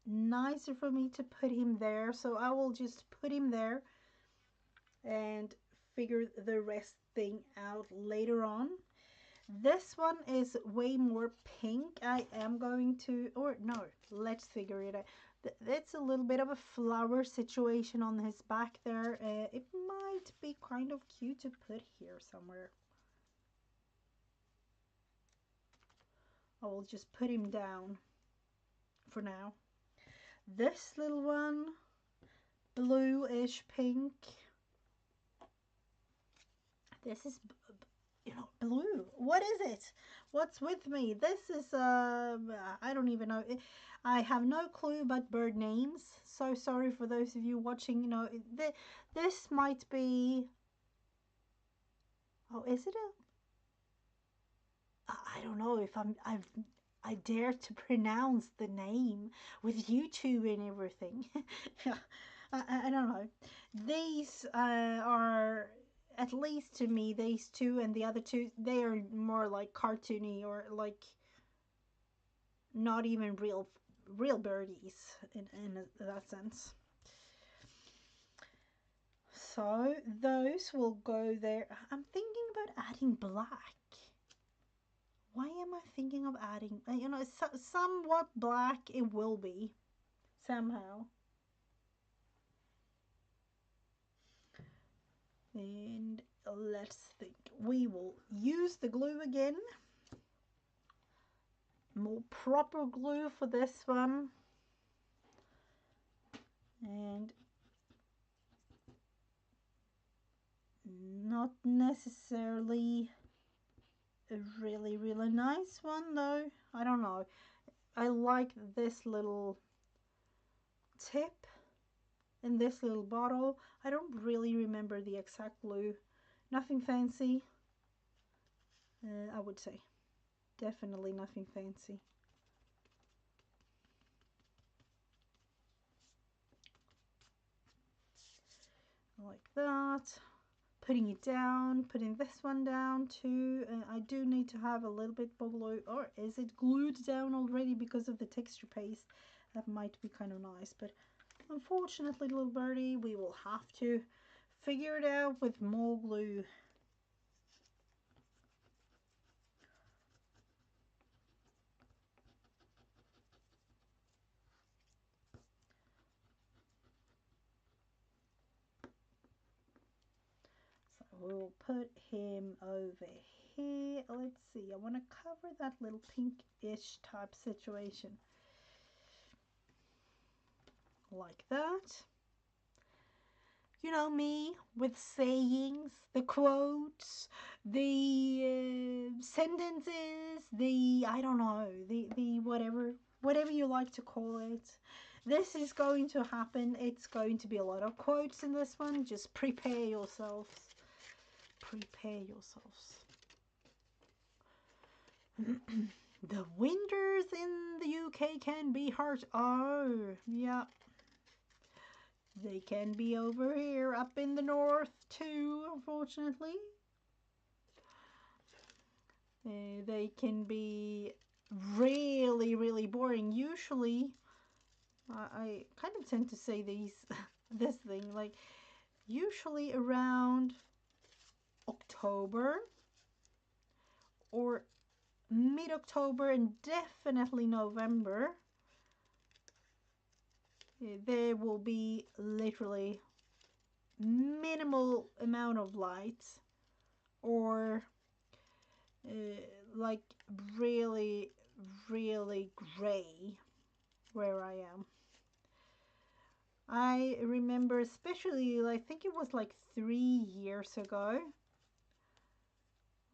Speaker 1: nicer for me to put him there, so I will just put him there and figure the rest thing out later on. This one is way more pink. I am going to, or no, let's figure it out. It's a little bit of a flower situation on his back there. It might be kind of cute to put here somewhere. I will just put him down for now. This little one, bluish pink. This is, you know, blue. What is it? What's with me? This is, I don't even know. I have no clue about bird names. So sorry for those of you watching. You know, this might be. Oh, is it a? I don't know if I dare to pronounce the name with YouTube and everything. I don't know. These are, at least to me, these two and the other two, they are more like cartoony or like not even real birdies in that sense. So those will go there. I'm thinking about adding black. Why am I thinking of adding, you know, somewhat black it will be somehow. And let's think. We will use the glue again. More proper glue for this one. And not necessarily a really nice one though. I don't know. I like this little tip in this little bottle. I don't really remember the exact glue. Nothing fancy, I would say. Definitely nothing fancy. Like that. Putting it down, putting this one down too. I do need to have a little bit more glue. Or is it glued down already because of the texture paste? That might be kind of nice, but unfortunately, little birdie, we will have to figure it out with more glue. So we'll put him over here. Let's see, I want to cover that little pinkish type situation. Like that. You know me with sayings, the quotes, the sentences, the I don't know, the whatever you like to call it. This is going to happen. It's going to be a lot of quotes in this one. Just prepare yourselves. Prepare yourselves. The winters in the UK can be harsh. Oh, yeah. They can be over here up in the north too, unfortunately. They can be really boring. Usually, I kind of tend to say this thing, like, usually around October or mid-October and definitely November, there will be literally minimal amount of light or like really gray where I am. I remember especially, I think it was like 3 years ago,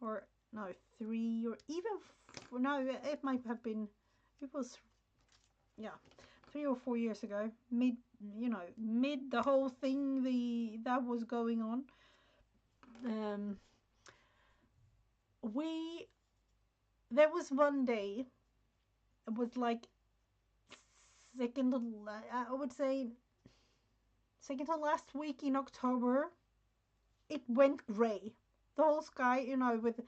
Speaker 1: or no, 3 or even no, it might have been, it was, yeah, 3 or 4 years ago, mid the whole thing that was going on. Um, we there was one day, it was like second to I would say second to last week in October. It went gray. The whole sky, with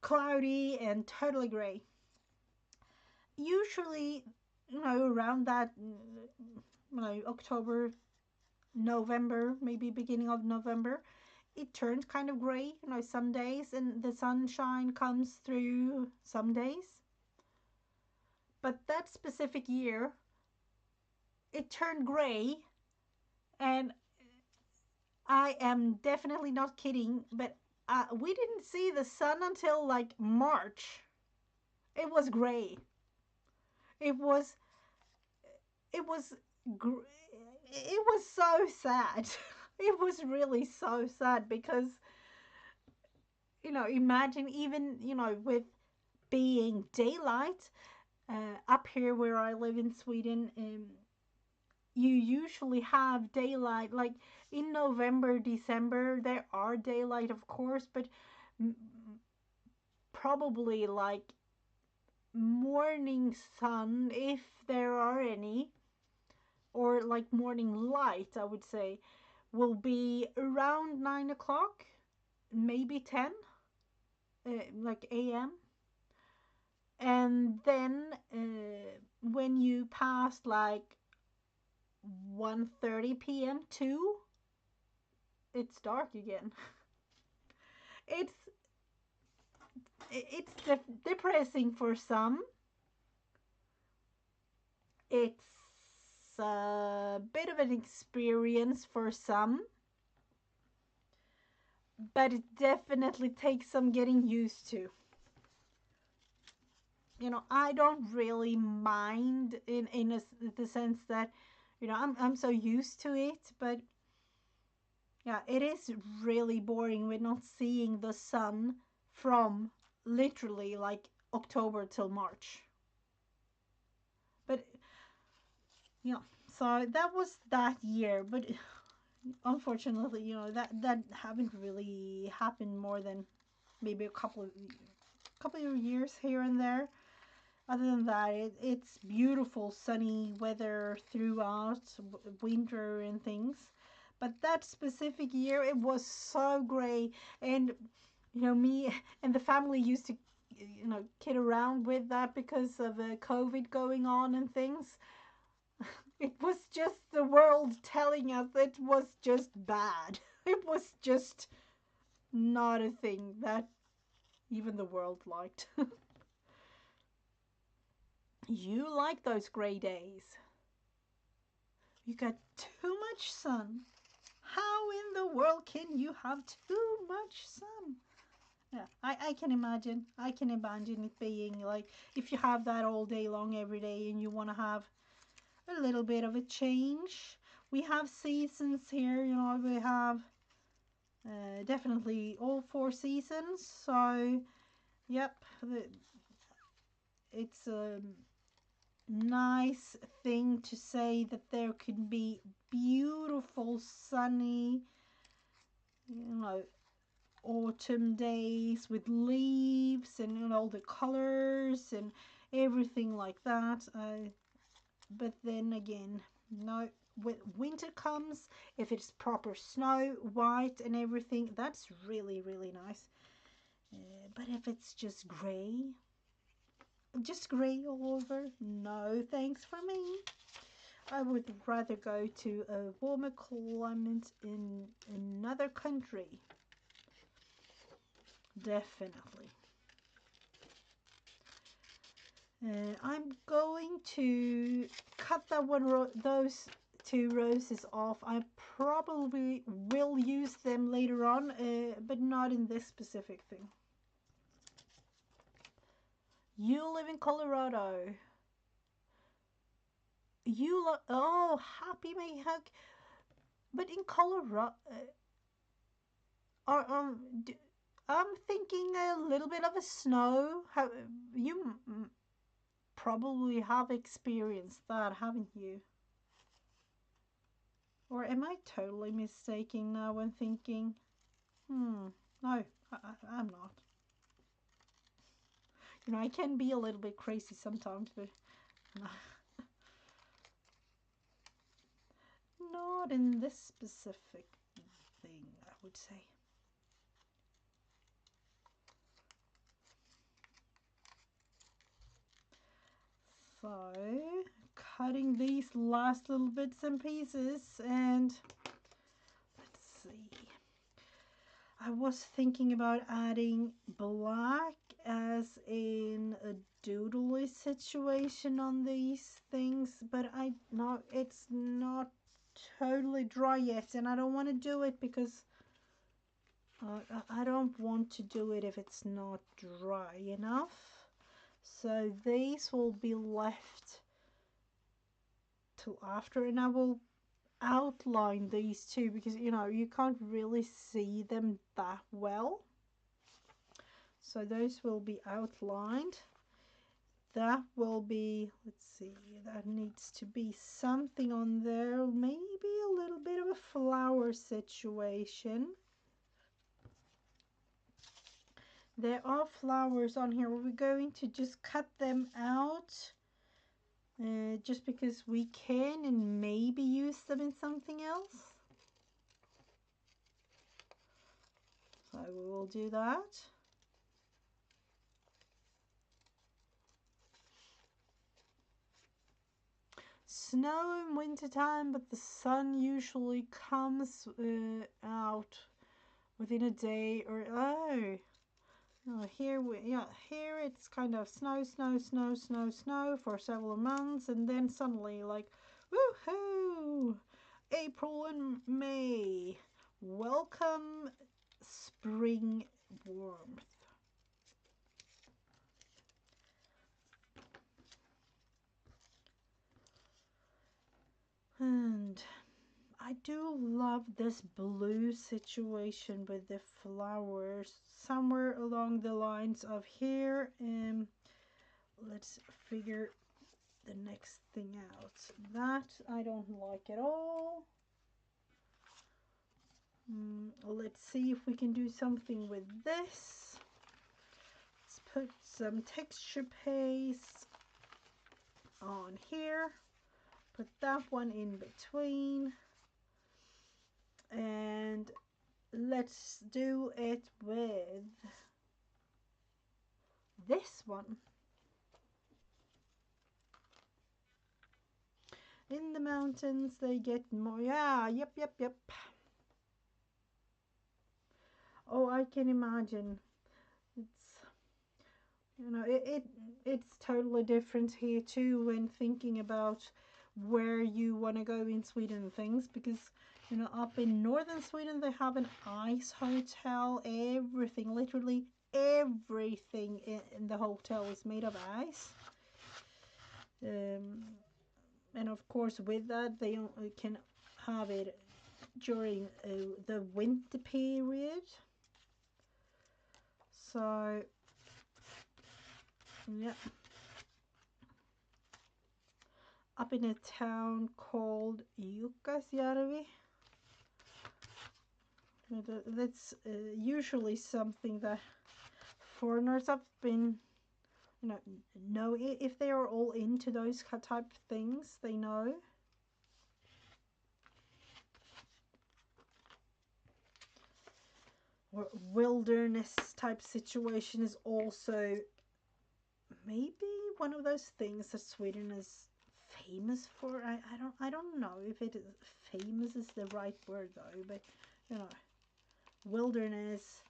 Speaker 1: cloudy and totally gray. Usually, around that, October, November, maybe beginning of November, it turns kind of gray, you know, some days, and the sunshine comes through some days. But that specific year, it turned gray, and I am definitely not kidding, but we didn't see the sun until like March. It was gray. It was, it was, it was so sad. It was really so sad because, you know, imagine even, you know, with being daylight, up here where I live in Sweden, you usually have daylight. Like in November, December, there are daylight, of course, but probably like morning sun, if there are any, or like morning light, I would say, will be around 9 o'clock, maybe 10, like a.m. And then when you pass like 1:30 p.m. too, it's dark again. It's it's depressing for some. It's a bit of an experience for some, but it definitely takes some getting used to. You know, I don't really mind in the sense that, you know, I'm so used to it, but yeah, it is really boring with not seeing the sun from literally like October till March. But yeah, so that was that year. But unfortunately, you know, that haven't really happened more than maybe a couple of years here and there. Other than that, it's beautiful sunny weather throughout winter and things. But that specific year, it was so gray, and you know, me and the family used to, you know, kid around with that because of COVID going on and things. It was just the world telling us it was just bad. It was just not a thing that even the world liked. You like those gray days. You got too much sun. How in the world can you have too much sun? Yeah, I can imagine. I can imagine it being like if you have that all day long every day and you want to have a little bit of a change. We have seasons here, you know, we have definitely all four seasons. So, yep, it's a nice thing to say that there can be beautiful, sunny, you know, autumn days with leaves and, you know, all the colors and everything like that. But then again, no, when winter comes, if it's proper snow, white, and everything, that's really, really nice. But if it's just grey all over, no thanks for me. I would rather go to a warmer climate in another country. Definitely. I'm going to cut those two roses off. I probably will use them later on, but not in this specific thing. You live in Colorado. Oh, happy Mayhawk. But in Colorado, are I'm thinking a little bit of a snow. You probably have experienced that, haven't you? Or am I totally mistaking now when thinking, no, I'm not. You know, I can be a little bit crazy sometimes, but not in this specific thing, I would say. So, cutting these last little bits and pieces, and let's see. I was thinking about adding black as in a doodly situation on these things, but I know it's not totally dry yet, and I don't want to do it because I don't want to do it if it's not dry enough. So these will be left till after, and I will outline these two because you can't really see them that well. So those will be outlined. That will be, let's see, that needs to be something on there, maybe a little bit of a flower situation. There are flowers on here. We're going to just cut them out just because we can, and maybe use them in something else. So we will do that. Snow in wintertime, but the sun usually comes out within a day or here it's kind of snow for several months, and then suddenly like woohoo, April and May, welcome spring warmth. And I do love this blue situation with the flowers somewhere along the lines of here. Let's figure the next thing out. That I don't like at all. Let's see if we can do something with this. Let's put some texture paste on here. Put that one in between. And let's do it with this one. In the mountains they get more. Yeah, yep. Oh, I can imagine. It's totally different here too when thinking about where you want to go in Sweden and things, because up in northern Sweden they have an ice hotel. Everything, literally everything in the hotel is made of ice. And of course with that they can have it during the winter period. So yeah, up in a town called Jukkasjärvi. That's usually something that foreigners have been, know if they are all into those type of things, they know. Or wilderness type situation is also maybe one of those things that Sweden is famous for. I don't know if it is famous is the right word though, but wilderness,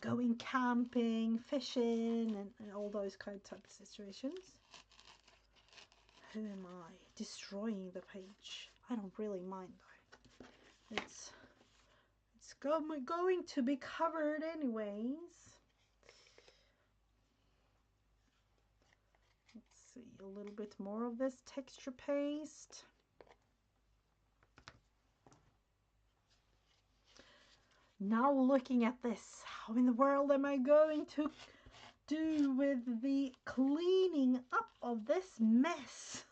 Speaker 1: going camping, fishing, and all those kind of type of situations. Who am I? Destroying the page. I don't really mind though. It's going to be covered anyways. Let's see, a little bit more of this texture paste. Now looking at this, how in the world am I going to do with the cleaning up of this mess?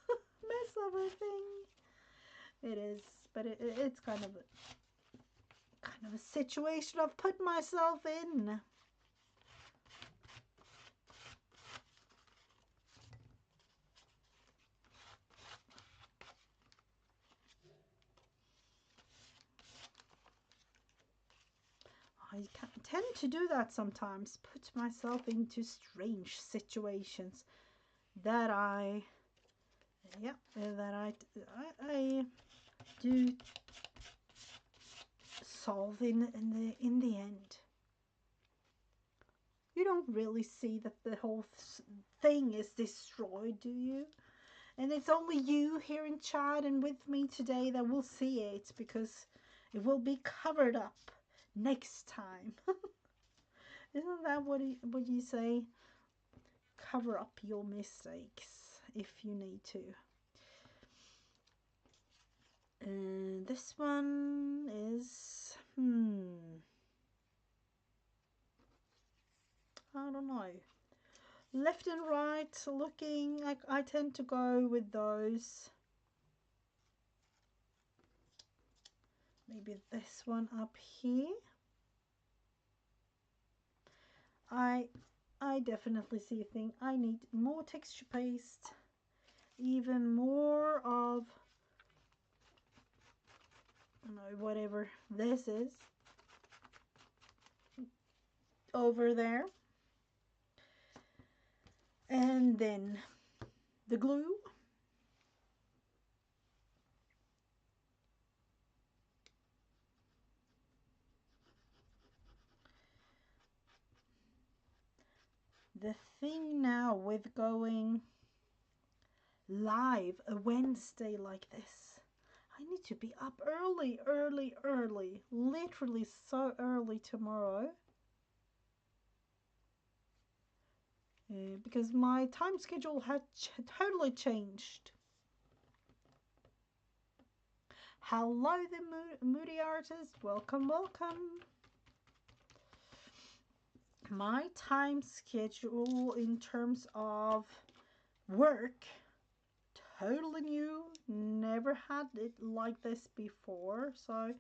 Speaker 1: Mess of a thing. It is, but it's kind of a situation I've put myself in. I tend to do that sometimes, put myself into strange situations that I do solved in the end. You don't really see that the whole thing is destroyed, do you? And it's only you here in chat and with me today that will see it, because it will be covered up next time. Isn't that what you say? Cover up your mistakes if you need to. And this one is I don't know. Left and right looking, I tend to go with those. Maybe this one up here. I definitely see a thing. I need more texture paste, even more of, you know, whatever this is over there. And then the glue. The thing now with going live a Wednesday like this, I need to be up early, literally so early tomorrow. Because my time schedule had totally changed. Hello, the Moody Artist. Welcome, welcome. My time schedule in terms of work, totally new. Never had it like this before. So,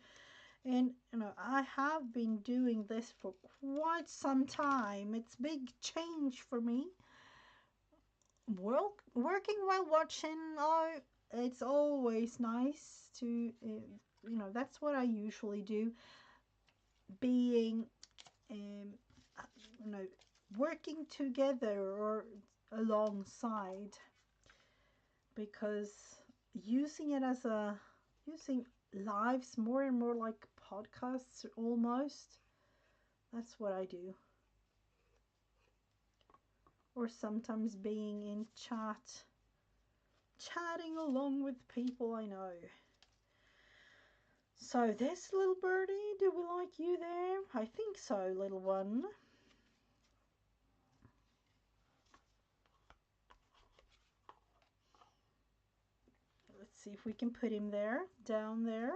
Speaker 1: and you know, I have been doing this for quite some time. It's big change for me. Working while watching, oh, it's always nice to, you know, that's what I usually do. Being, you know, working together or alongside, because using it as using lives more and more like podcasts almost, that's what I do. Or sometimes being in chatting along with people I know. So this little birdie, do we like you there? I think so, little one. Let's see if we can put him there, down there.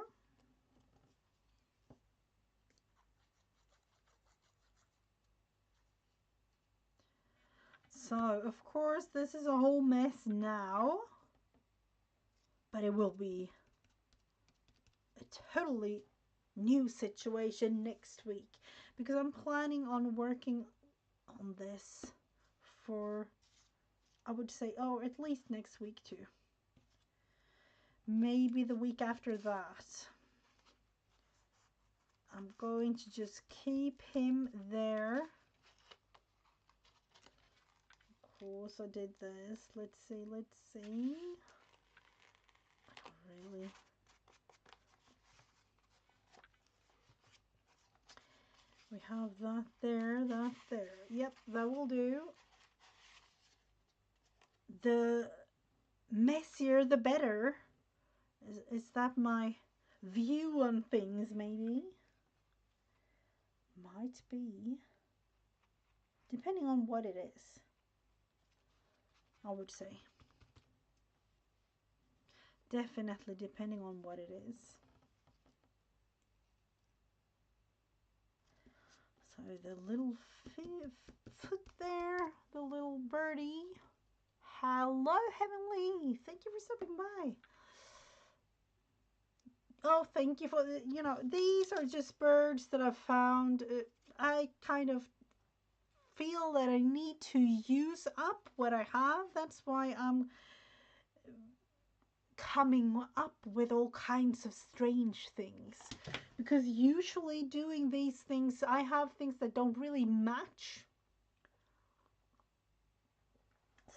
Speaker 1: So, of course, this is a whole mess now, but it will be a totally new situation next week, because I'm planning on working on this for, I would say, oh, at least next week too. Maybe the week after that. I'm going to just keep him there. Of course I did this. Let's see. Really. We have that there, that there. Yep, that will do. The messier the better. Is that my view on things, maybe? Might be. Depending on what it is, I would say. Definitely depending on what it is. So the little foot there, the little birdie. Hello, Heavenly. Thank you for stopping by. Oh, thank you for the, you know, these are just birds that I've found. I kind of feel that I need to use up what I have. That's why I'm coming up with all kinds of strange things, because usually doing these things, I have things that don't really match.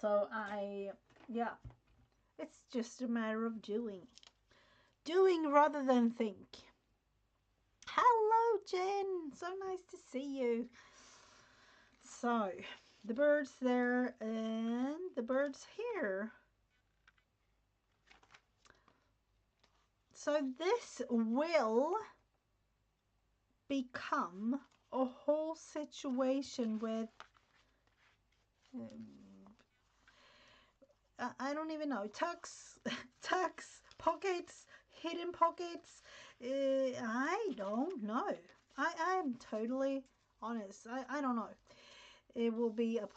Speaker 1: So yeah, it's just a matter of doing rather than think. Hello, Jen. So nice to see you. So, the bird's there and the bird's here. So this will become a whole situation with I don't even know, tucks, tucks, pockets, hidden pockets. I don't know. I'm totally honest. I don't know. It will be a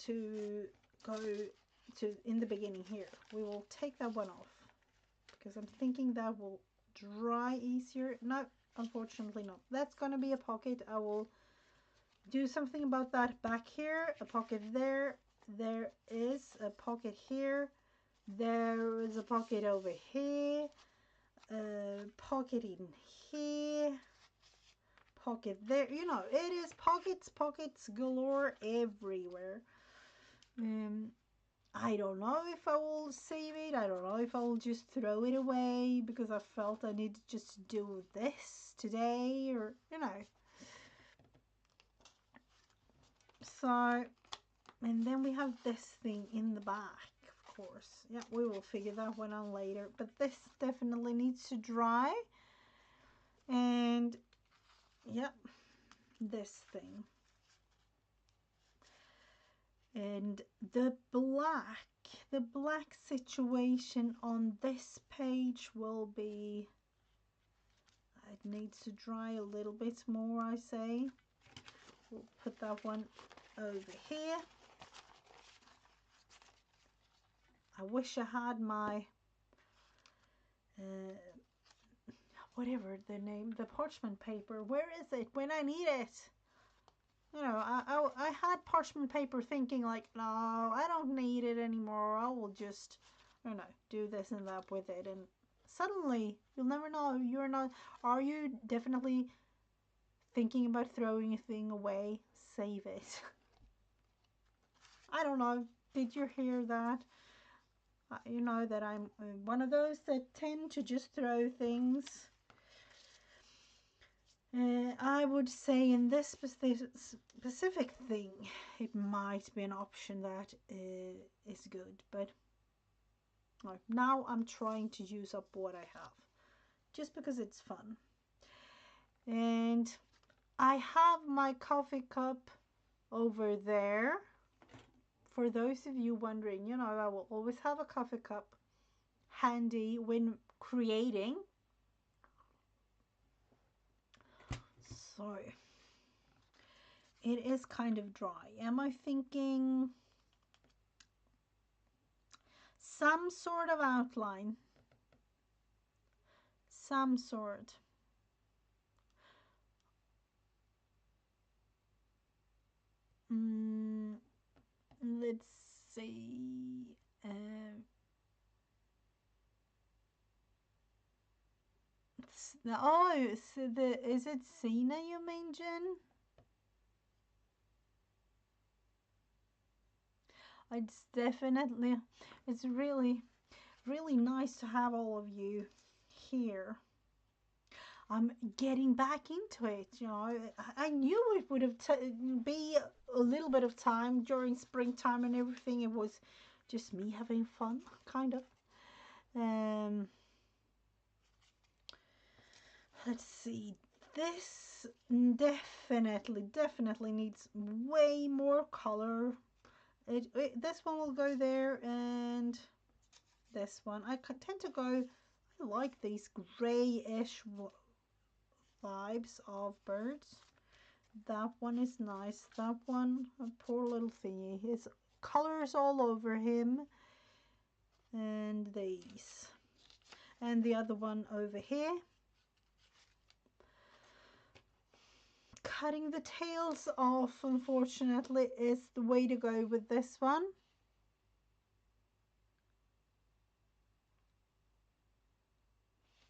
Speaker 1: to go to in the beginning here. We will take that one off because I'm thinking that will dry easier. No, unfortunately not. That's gonna be a pocket. I will do something about that back here. A pocket there. There is a pocket here. There is a pocket over here. A pocket in here. Pocket there. You know, it is pockets galore everywhere. I don't know if I will save it. I don't know if I will just throw it away because I felt I need to just do this today, or you know. So, and then we have this thing in the back, of course. Yeah, we will figure that one out later. But this definitely needs to dry. And, yeah, this thing. And the black situation on this page will be, it needs to dry a little bit more, I say. We'll put that one over here. I wish I had my whatever the name, the parchment paper. Where is it when I need it? You know, I had parchment paper thinking like, no, I don't need it anymore. I will just, you know, do this and that with it. And suddenly, you'll never know. You're not, are you definitely thinking about throwing a thing away? Save it. I don't know. Did you hear that? You know that I'm one of those that tend to just throw things. I would say in this specific thing, it might be an option that is good, but now I'm trying to use up what I have, just because it's fun. And I have my coffee cup over there. For those of you wondering, you know, I will always have a coffee cup handy when creating. So it is kind of dry. Am I thinking some sort of outline? Some sort. Let's see. Oh, so is it Cena you mean, Jen? It's really, really nice to have all of you here. I'm getting back into it, you know. I knew it would have be a little bit of time during springtime and everything. It was just me having fun, kind of. Let's see. This definitely needs way more color. This one will go there, and this one. I tend to go, I like these grayish vibes of birds. That one is nice. That one, a poor little thingy. His colors all over him. And these. And the other one over here. Cutting the tails off, unfortunately, is the way to go with this one.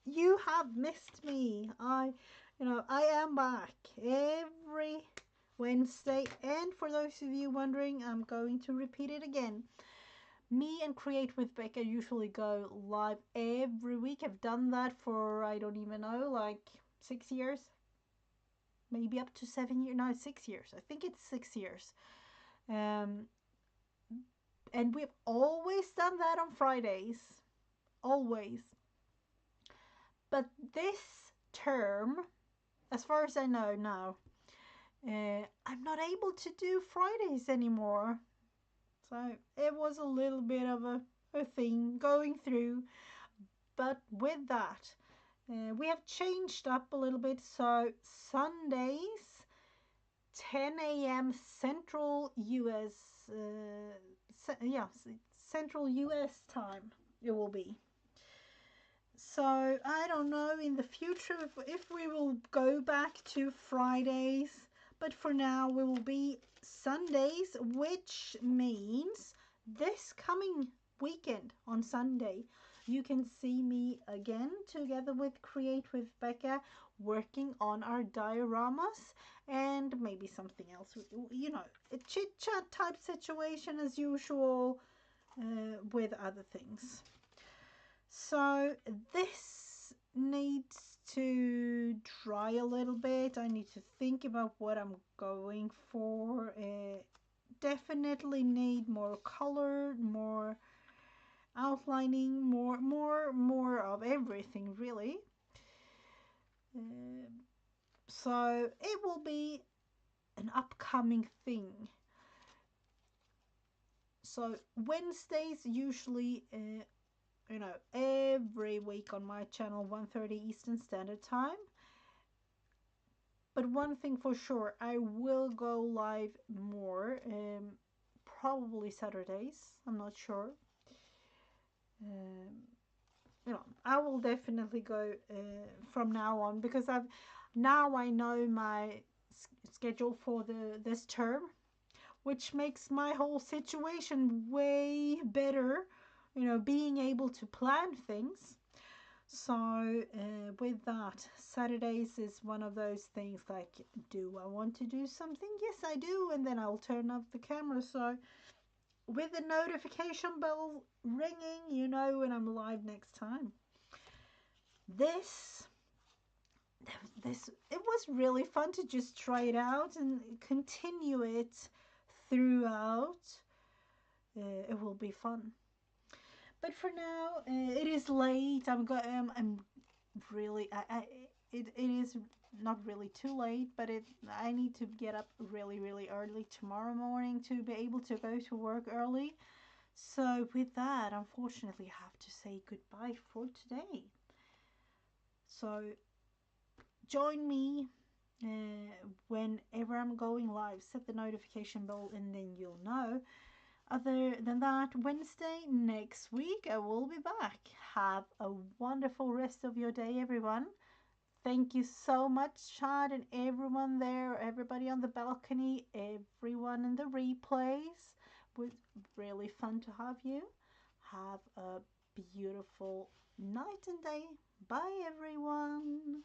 Speaker 1: You have missed me. I am back every Wednesday, and for those of you wondering, I'm going to repeat it again. Me and Create with Becca usually go live every week. I've done that for, I don't even know, like 6 years, maybe up to 7 years. No, 6 years. I think it's 6 years. Um, and we've always done that on Fridays, always. But this term, as far as I know now, I'm not able to do Fridays anymore. So it was a little bit of a thing going through. But with that, we have changed up a little bit. So Sundays, 10 a.m. Central US, yeah, Central US time it will be. So I don't know in the future if we will go back to Fridays, but for now we will be Sundays, which means this coming weekend on Sunday you can see me again together with Create with Becca working on our dioramas and maybe something else, you know, a chit chat type situation as usual, with other things. So this needs to dry a little bit. I need to think about what I'm going for. Definitely need more color, more outlining, more of everything really. Uh, so it will be an upcoming thing. So Wednesdays usually, you know, every week on my channel, 1:30 Eastern Standard Time. But one thing for sure, I will go live more, probably Saturdays. I'm not sure. Um, you know, I will definitely go from now on because I know my schedule for the this term, which makes my whole situation way better. You know, being able to plan things. So, with that, Saturdays is one of those things like, do I want to do something? Yes, I do, and then I'll turn off the camera. So, with the notification bell ringing, you know when I'm live next time. This, it was really fun to just try it out and continue it throughout. It will be fun. But for now, it is late. I'm really it is not really too late, but I need to get up really early tomorrow morning to be able to go to work early. So with that, unfortunately, I have to say goodbye for today. So join me whenever I'm going live. Set the notification bell, and then you'll know. Other than that, Wednesday next week, I will be back. Have a wonderful rest of your day, everyone. Thank you so much, Chad, and everyone there, everybody on the balcony, everyone in the replays. It was really fun to have you. Have a beautiful night and day. Bye, everyone.